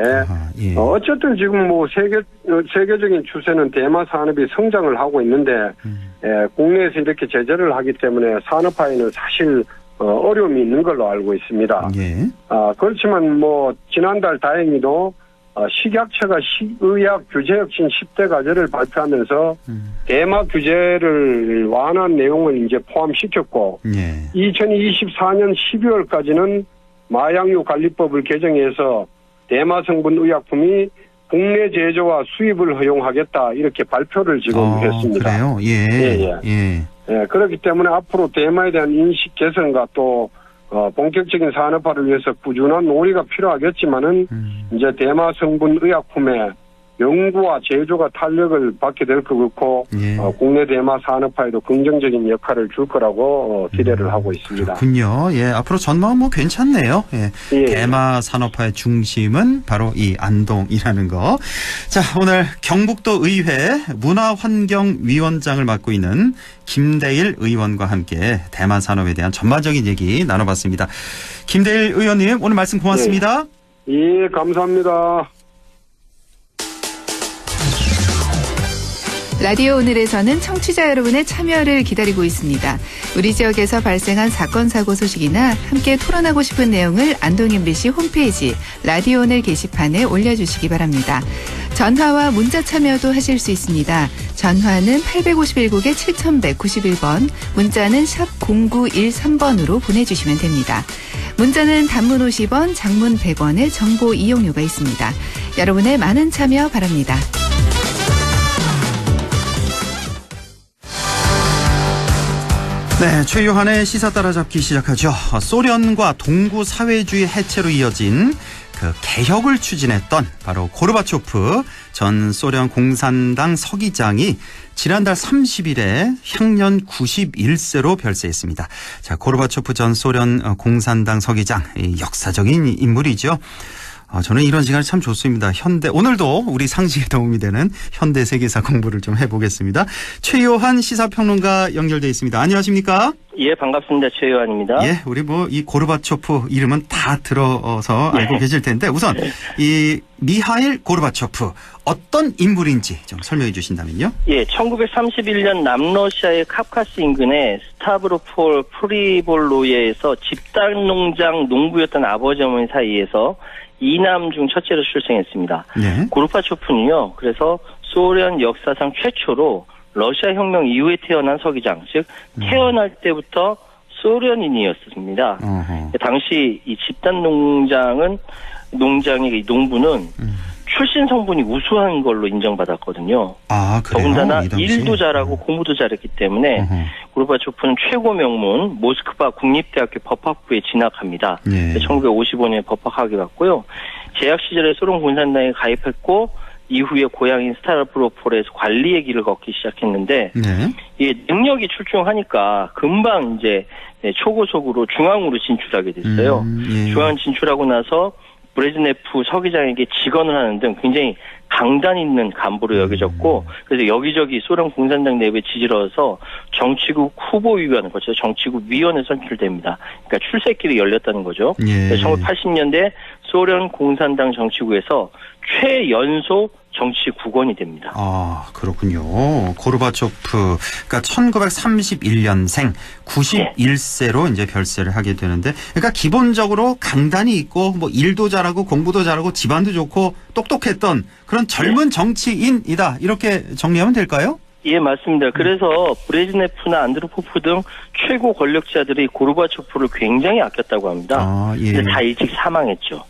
B: 예.
L: 어쨌든 지금 뭐 세계적인 추세는 대마 산업이 성장을 하고 있는데 국내에서 이렇게 제재를 하기 때문에 산업화에는 사실 어려움이 있는 걸로 알고 있습니다.
B: 예.
L: 그렇지만 뭐 지난달 다행히도 식약처가 식의약 규제 혁신 10대 과제를 발표하면서 대마 규제를 완화한 내용을 이제 포함시켰고 2024년 12월까지는 마약류 관리법을 개정해서 대마 성분 의약품이 국내 제조와 수입을 허용하겠다 이렇게 발표를 지금 했습니다.
B: 그래요? 예.
L: 그렇기 때문에 앞으로 대마에 대한 인식 개선과 또 본격적인 산업화를 위해서 꾸준한 논의가 필요하겠지만은 이제 대마 성분 의약품의 연구와 제조가 탄력을 받게 될 것 같고 국내 대마 산업화에도 긍정적인 역할을 줄 거라고 기대를 하고 있습니다.
B: 그렇군요. 예, 앞으로 전망은 뭐 괜찮네요. 예. 대마 산업화의 중심은 바로 이 안동이라는 거. 자, 오늘 경북도 의회 문화환경위원장을 맡고 있는 김대일 의원과 함께 대마 산업에 대한 전반적인 얘기 나눠봤습니다. 김대일 의원님, 오늘 말씀 고맙습니다.
L: 예, 감사합니다.
M: 라디오 오늘에서는 청취자 여러분의 참여를 기다리고 있습니다. 우리 지역에서 발생한 사건 사고 소식이나 함께 토론하고 싶은 내용을 안동 MBC 홈페이지 라디오 오늘 게시판에 올려주시기 바랍니다. 전화와 문자 참여도 하실 수 있습니다. 전화는 851국에 7191번, 문자는 샵 0913번으로 보내주시면 됩니다. 문자는 단문 50원, 장문 100원의 정보 이용료가 있습니다. 여러분의 많은 참여 바랍니다.
B: 네, 최유한의 시사 따라잡기 시작하죠. 소련과 동구 사회주의 해체로 이어진 그 개혁을 추진했던 바로 고르바초프 전 소련 공산당 서기장이 지난달 30일에 향년 91세로 별세했습니다. 자, 고르바초프 전 소련 공산당 서기장, 역사적인 인물이죠. 저는 이런 시간이 참 좋습니다. 오늘도 우리 상식에 도움이 되는 현대 세계사 공부를 좀 해보겠습니다. 최요한 시사평론가 연결돼 있습니다. 안녕하십니까?
N: 예, 반갑습니다. 최요한입니다.
B: 예, 우리 이 고르바초프 이름은 다 들어서 알고 계실 텐데 우선 이 미하일 고르바초프 어떤 인물인지 좀 설명해 주신다면요.
N: 예, 1931년 남러시아의 카프카스 인근의 스타브로폴 프리볼로예에서 집단 농장 농부였던 아버지 어머니 사이에서 2남 중 첫째로 출생했습니다.
B: 네.
N: 고르바초프는요, 그래서 소련 역사상 최초로 러시아 혁명 이후에 태어난 서기장, 즉 태어날 때부터 소련인이었습니다. 당시 이 집단 농장의 농부는 출신 성분이 우수한 걸로 인정받았거든요.
B: 아, 그래요?
N: 더군다나 일도 잘하고 공부도 잘했기 때문에 고르바초프는 최고 명문 모스크바 국립대학교 법학부에 진학합니다. 1955년에 법학학위 받고요. 재학 시절에 소련 공산당에 가입했고 이후에 고향인 스타브로폴에서 관리의 길을 걷기 시작했는데 이게 능력이 출중하니까 금방 이제 초고속으로 중앙으로 진출하게 됐어요. 중앙 진출하고 나서 브레즈네프 서기장에게 직언을 하는 등 굉장히 강단 있는 간부로 여겨졌고 그래서 여기저기 소련 공산당 내부에 지지러서 정치국 후보위원을 거쳐서 정치국 위원에 선출됩니다. 그러니까 출세길이 열렸다는 거죠. 1980년대 소련 공산당 정치국에서 최연소 정치 국원이 됩니다.
B: 아, 그렇군요. 고르바초프, 그러니까 1931년생 91세로 이제 별세를 하게 되는데, 그러니까 기본적으로 강단이 있고, 뭐 일도 잘하고 공부도 잘하고 집안도 좋고 똑똑했던 그런 젊은 정치인이다. 이렇게 정리하면 될까요?
N: 예, 맞습니다. 그래서 브레즈네프나 안드로포프 등 최고 권력자들이 고르바초프를 굉장히 아꼈다고 합니다. 근데 다 일찍 사망했죠.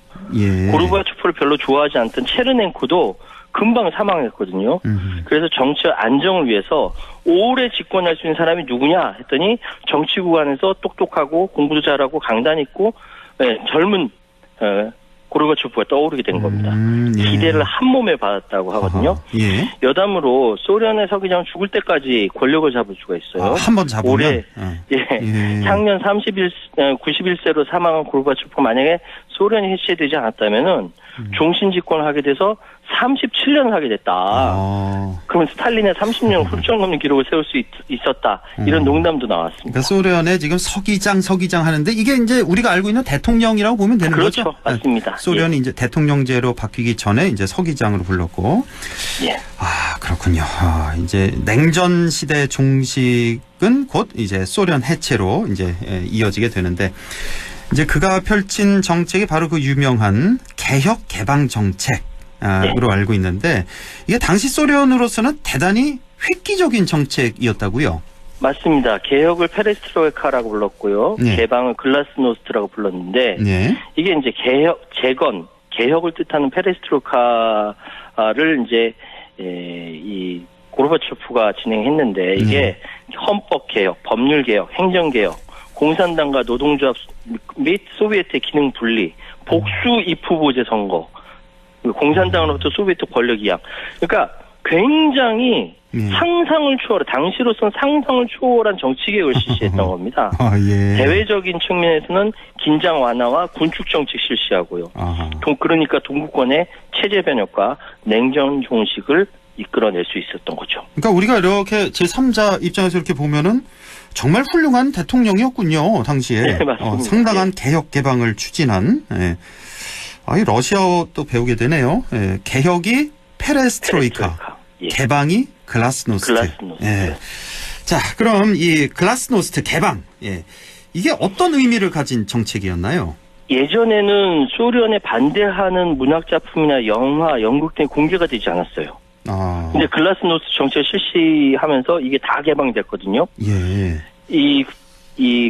N: 고르바초프를 별로 좋아하지 않던 체르넨코도 금방 사망했거든요. 그래서 정치 안정을 위해서 오래 집권할 수 있는 사람이 누구냐 했더니 정치국 안에서 똑똑하고 공부도 잘하고 강단 있고 젊은 고르바초프가 떠오르게 된 겁니다.
B: 예.
N: 기대를 한 몸에 받았다고 하거든요.
B: 예.
N: 여담으로 소련의 서기장 죽을 때까지 권력을 잡을 수가 있어요.
B: 한 번 잡으면?
N: 올해 작년 91세로 사망한 고르바초프가 만약에 소련이 해체되지 않았다면은 종신 집권을 하게 돼서 37년을 하게 됐다. 그러면 스탈린의 30년 훌쩍 넘는 기록을 세울 수 있었다. 이런 농담도 나왔습니다.
B: 그러니까 소련의 지금 서기장 하는데 이게 이제 우리가 알고 있는 대통령이라고 보면 되는
N: 그렇죠.
B: 거죠?
N: 맞습니다.
B: 소련이
N: 예.
B: 이제 대통령제로 바뀌기 전에 이제 서기장으로 불렀고.
N: 예.
B: 아, 그렇군요. 이제 냉전 시대 종식은 곧 이제 소련 해체로 이제 이어지게 되는데 이제 그가 펼친 정책이 바로 그 유명한 개혁 개방 정책으로 알고 있는데 이게 당시 소련으로서는 대단히 획기적인 정책이었다고요.
N: 맞습니다. 개혁을 페레스트로이카라고 불렀고요.
B: 네.
N: 개방을 글라스노스트라고 불렀는데
B: 네.
N: 이게 이제 개혁을 뜻하는 페레스트로이카를 이제 이 고르바초프가 진행했는데 이게 헌법 개혁, 법률 개혁, 행정 개혁, 공산당과 노동조합 및 소비에트의 기능 분리, 복수 입후보제 선거, 공산당으로부터 소비에트 권력 이양. 그러니까 굉장히 당시로서는 상상을 초월한 정치개혁을 실시했던 겁니다.
B: 예.
N: 대외적인 측면에서는 긴장 완화와 군축 정책 실시하고요. 그러니까 동구권의 체제 변혁과 냉전 종식을 이끌어낼 수 있었던 거죠.
B: 그러니까 우리가 이렇게 제3자 입장에서 이렇게 보면은 정말 훌륭한 대통령이었군요, 당시에.
N: 네, 맞습니다.
B: 상당한 개혁 개방을 추진한. 예. 이 러시아어 또 배우게 되네요. 예. 개혁이 페레스트로이카.
N: 예.
B: 개방이 글라스노스트. 예. 자, 그럼 이 글라스노스트 개방. 예. 이게 어떤 의미를 가진 정책이었나요?
N: 예전에는 소련에 반대하는 문학작품이나 영화, 연극 등이 공개가 되지 않았어요. 근데 글라스노스트 정책을 실시하면서 이게 다 개방됐거든요.
B: 예.
N: 이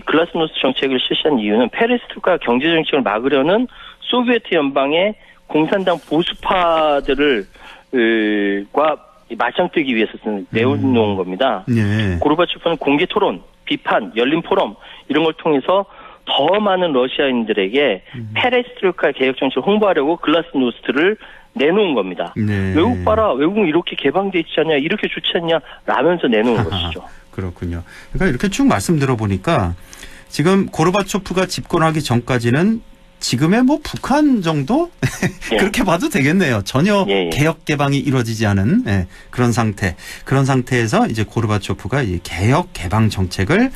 N: 글라스노스트 정책을 실시한 이유는 페레스트로이카 경제 정책을 막으려는 소비에트 연방의 공산당 보수파들과 맞짱뜨기 위해서 내놓은 겁니다.
B: 예.
N: 고르바초프는 공개 토론, 비판, 열린 포럼 이런 걸 통해서 더 많은 러시아인들에게 페레스트로이카 개혁 정책을 홍보하려고 글라스노스트를 내놓은 겁니다.
B: 네.
N: 외국 봐라, 외국은 이렇게 개방돼 있지 않냐, 이렇게 좋지 않냐, 라면서 내놓은 것이죠.
B: 그렇군요. 그러니까 이렇게 쭉 말씀 들어보니까 지금 고르바초프가 집권하기 전까지는 지금의 뭐 북한 정도? 그렇게 봐도 되겠네요. 전혀 개혁 개방이 이루어지지 않은 그런 상태. 그런 상태에서 이제 고르바초프가 이 개혁 개방 정책을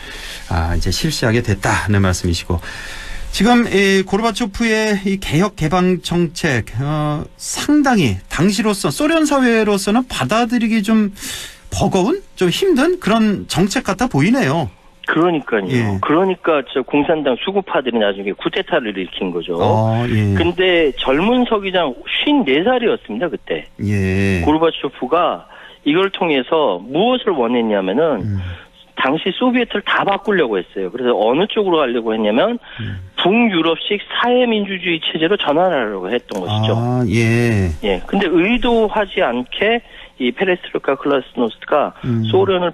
B: 이제 실시하게 됐다는 말씀이시고 지금 이 고르바초프의 이 개혁 개방 정책 상당히 당시로서 소련 사회로서는 받아들이기 좀 버거운, 좀 힘든 그런 정책 같아 보이네요.
N: 그러니까요.
B: 예.
N: 그러니까 공산당 수구파들이 나중에 쿠데타를 일으킨 거죠.
B: 예.
N: 근데 젊은 서기장 54살이었습니다, 그때.
B: 예.
N: 고르바초프가 이걸 통해서 무엇을 원했냐면은 당시 소비에트를 다 바꾸려고 했어요. 그래서 어느 쪽으로 가려고 했냐면 북유럽식 사회민주주의 체제로 전환하려고 했던 것이죠.
B: 예.
N: 예. 근데 의도하지 않게 이 페레스트로이카 글라스노스트가 소련을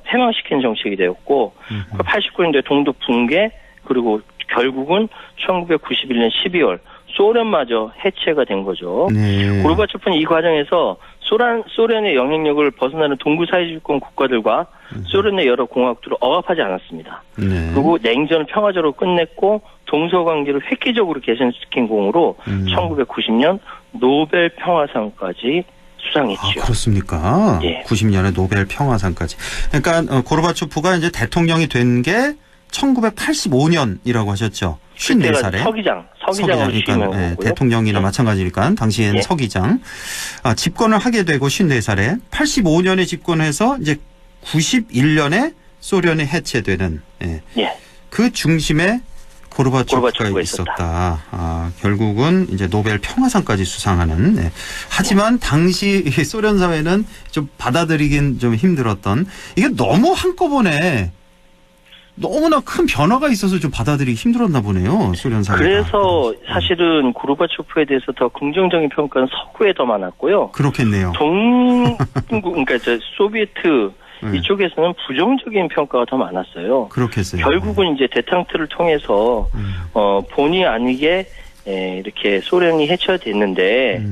N: 패망시키는 정책이 되었고 89년대 동독 붕괴 그리고 결국은 1991년 12월 소련마저 해체가 된 거죠.
B: 네.
N: 고르바초프는 이 과정에서 소련의 영향력을 벗어나는 동구 사회주의권 국가들과 소련의 여러 공화국들을 억압하지 않았습니다.
B: 네.
N: 그리고 냉전을 평화적으로 끝냈고 동서관계를 획기적으로 개선시킨 공으로 1990년 노벨 평화상까지 수상했죠.
B: 그렇습니까?
N: 예.
B: 90년에 노벨 평화상까지. 그러니까 고르바초프가 이제 대통령이 된 게 1985년이라고 하셨죠. 54살에.
N: 서기장으로 취임한 거고요.
B: 대통령이나 마찬가지니까 당시엔 서기장. 집권을 하게 되고 54살에 85년에 집권해서 이제 91년에 소련이 해체되는 그 중심에 고르바초프가 있었다. 결국은 이제 노벨 평화상까지 수상하는. 하지만 당시 소련 사회는 좀 받아들이긴 좀 힘들었던. 이게 너무 한꺼번에 너무나 큰 변화가 있어서 좀 받아들이기 힘들었나 보네요. 소련 사회가.
N: 그래서 사실은 고르바초프에 대해서 더 긍정적인 평가는 서구에 더 많았고요.
B: 그렇겠네요.
N: 그러니까 소비에트 이쪽에서는 부정적인 평가가 더 많았어요.
B: 그렇겠어요.
N: 결국은 이제 대탕트를 통해서 본의 아니게 이렇게 소련이 해체됐는데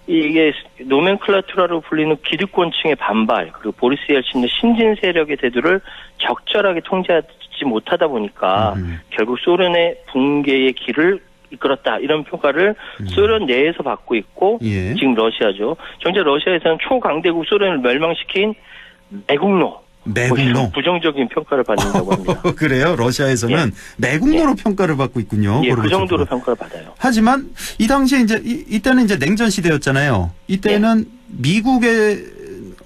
N: 이게 노멘클라투라로 불리는 기득권층의 반발 그리고 보리스 옐친의 신진 세력의 대두를 적절하게 통제하지 못하다 보니까 결국 소련의 붕괴의 길을 이끌었다 이런 평가를 소련 내에서 받고 있고 지금 러시아죠. 정작 러시아에서는 초강대국 소련을 멸망시킨 매국노 부정적인 평가를 받는다고 합니다.
B: 그래요? 러시아에서는 매국노로 평가를 받고 있군요.
N: 그 정도로 평가를 받아요.
B: 하지만 이 당시에 이제 이때는 이제 냉전 시대였잖아요. 이때는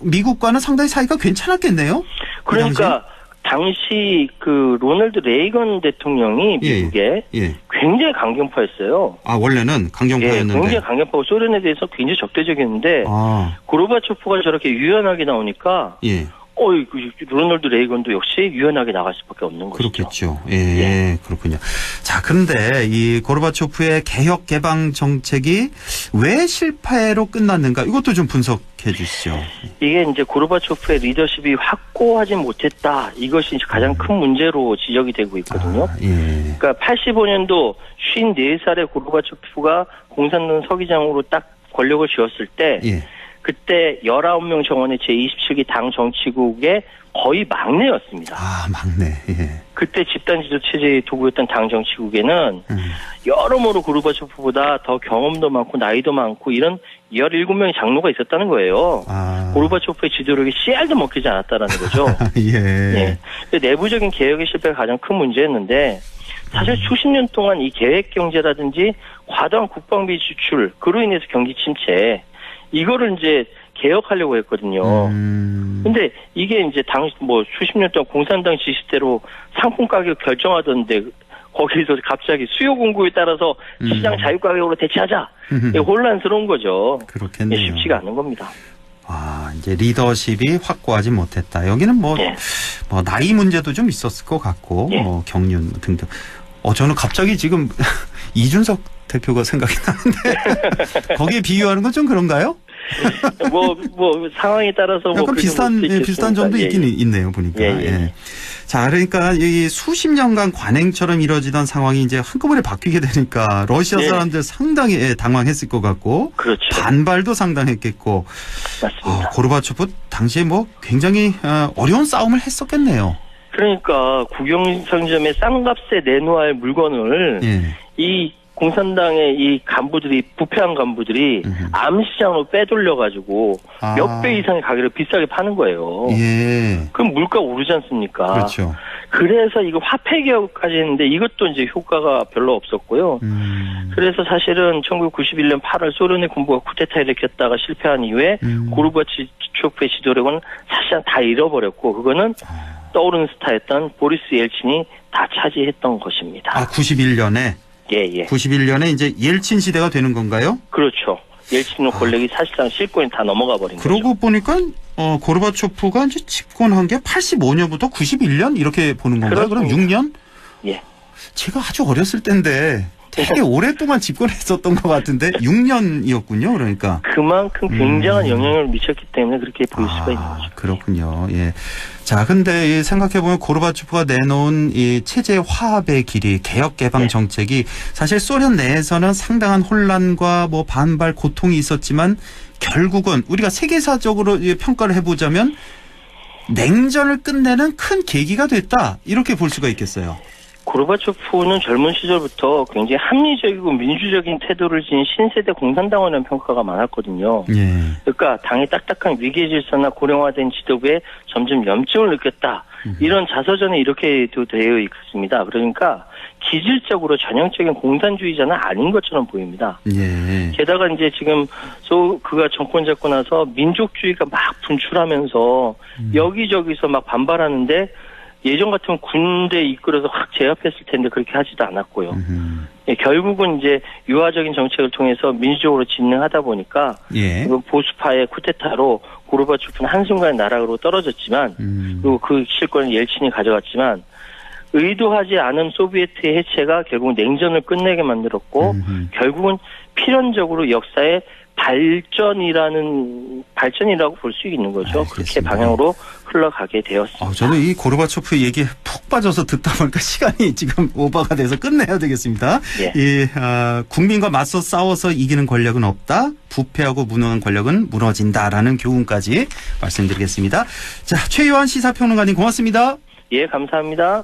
B: 미국과는 상당히 사이가 괜찮았겠네요.
N: 그러니까 당시 그 로널드 레이건 대통령이 미국에 굉장히 강경파였어요.
B: 아 원래는 강경파였는데.
N: 굉장히 강경파고 소련에 대해서 굉장히 적대적이었는데 고르바초프가 저렇게 유연하게 나오니까 로널드 레이건도 역시 유연하게 나갈 수밖에 없는 것이죠.
B: 그렇겠죠. 그렇군요. 자, 그런데 이 고르바초프의 개혁 개방 정책이 왜 실패로 끝났는가? 이것도 좀 분석해 주시죠.
N: 이게 이제 고르바초프의 리더십이 확고하지 못했다. 이것이 가장 큰 문제로 지적이 되고 있거든요. 그러니까 85년도 54살의 고르바초프가 공산당 서기장으로 딱 권력을 쥐었을 때 그때 19명 정원의 제27기 당 정치국의 거의 막내였습니다.
B: 아, 막내.
N: 그때 집단 지도 체제의 도구였던 당 정치국에는 여러모로 고르바초프보다 더 경험도 많고 나이도 많고 이런 17명의 장로가 있었다는 거예요. 고르바초프의 지도력이 씨알도 먹히지 않았다는 거죠. 내부적인 개혁의 실패가 가장 큰 문제였는데 사실 수십 년 동안 이 계획 경제라든지 과도한 국방비 지출 그로 인해서 경기 침체 이거를 이제 개혁하려고 했거든요. 근데 이게 이제 수십 년 동안 공산당 지시대로 상품 가격 결정하던데 거기서 갑자기 수요 공급에 따라서 시장 자유 가격으로 대체하자. 혼란스러운 거죠.
B: 그렇겠네요.
N: 쉽지가 않은 겁니다.
B: 이제 리더십이 확고하지 못했다. 여기는 뭐 나이 문제도 좀 있었을 것 같고, 경륜 등등. 저는 갑자기 지금 이준석 대표가 생각이 나는데 거기에 비유하는 건 좀 그런가요?
N: 상황에 따라서
B: 약간 비슷한 점도 있긴 있네요, 보니까. 자, 그러니까 이 수십 년간 관행처럼 이루어지던 상황이 이제 한꺼번에 바뀌게 되니까 러시아 사람들 상당히 당황했을 것 같고, 반발도 상당했겠고,
N: 맞습니다.
B: 고르바초프 당시에 굉장히 어려운 싸움을 했었겠네요.
N: 그러니까 국영상점에 싼값에 내놓아야 할 물건을 이 공산당의 이 간부들이 부패한 간부들이 암시장으로 빼돌려가지고 몇 배 이상의 가격을 비싸게 파는 거예요. 그럼 물가 오르지 않습니까?
B: 그렇죠.
N: 그래서 이거 화폐 개혁까지 했는데 이것도 이제 효과가 별로 없었고요. 그래서 사실은 1991년 8월 소련의 군부가 쿠데타 일으켰다가 실패한 이후에 고르바초프의 지도력은 사실상 다 잃어버렸고 그거는 떠오르는 스타였던 보리스 옐친이 다 차지했던 것입니다.
B: 91년에? 91년에 이제 옐친 시대가 되는 건가요?
N: 그렇죠. 옐친의 권력이 사실상 실권이 다 넘어가 버린 거죠.
B: 그러고 보니까 고르바초프가 이제 집권한 게 85년부터 91년 이렇게 보는 건가요? 그럼 6년? 제가 아주 어렸을 때인데 되게 오랫동안 집권했었던 것 같은데 6년이었군요. 그러니까
N: 그만큼 굉장한 영향을 미쳤기 때문에 그렇게 보일 수가 있는 거죠.
B: 그렇군요. 자, 근데 생각해 보면 고르바초프가 내놓은 이 체제 화합의 길이 개혁 개방 정책이 사실 소련 내에서는 상당한 혼란과 반발, 고통이 있었지만 결국은 우리가 세계사적으로 평가를 해보자면 냉전을 끝내는 큰 계기가 됐다 이렇게 볼 수가 있겠어요.
N: 고르바초프는 젊은 시절부터 굉장히 합리적이고 민주적인 태도를 지닌 신세대 공산당원이라는 평가가 많았거든요. 그러니까 당의 딱딱한 위계 질서나 고령화된 지도부에 점점 염증을 느꼈다. 이런 자서전에 이렇게도 되어 있습니다. 그러니까 기질적으로 전형적인 공산주의자는 아닌 것처럼 보입니다. 게다가 이제 지금 그가 정권 잡고 나서 민족주의가 막 분출하면서 여기저기서 막 반발하는데 예전 같으면 군대 이끌어서 확 제압했을 텐데 그렇게 하지도 않았고요. 결국은 이제 유화적인 정책을 통해서 민주적으로 진행하다 보니까 보수파의 쿠데타로 고르바초프는 한순간에 나락으로 떨어졌지만 그리고 그 실권을 옐친이 가져갔지만 의도하지 않은 소비에트의 해체가 결국은 냉전을 끝내게 만들었고 결국은 필연적으로 역사에 발전이라고 볼 수 있는 거죠. 그렇게 방향으로 흘러가게 되었습니다.
B: 저도 이 고르바초프 얘기에 푹 빠져서 듣다 보니까 시간이 지금 오버가 돼서 끝내야 되겠습니다. 예. 국민과 맞서 싸워서 이기는 권력은 없다. 부패하고 무능한 권력은 무너진다라는 교훈까지 말씀드리겠습니다. 자, 최요한 시사평론가님 고맙습니다.
N: 예, 감사합니다.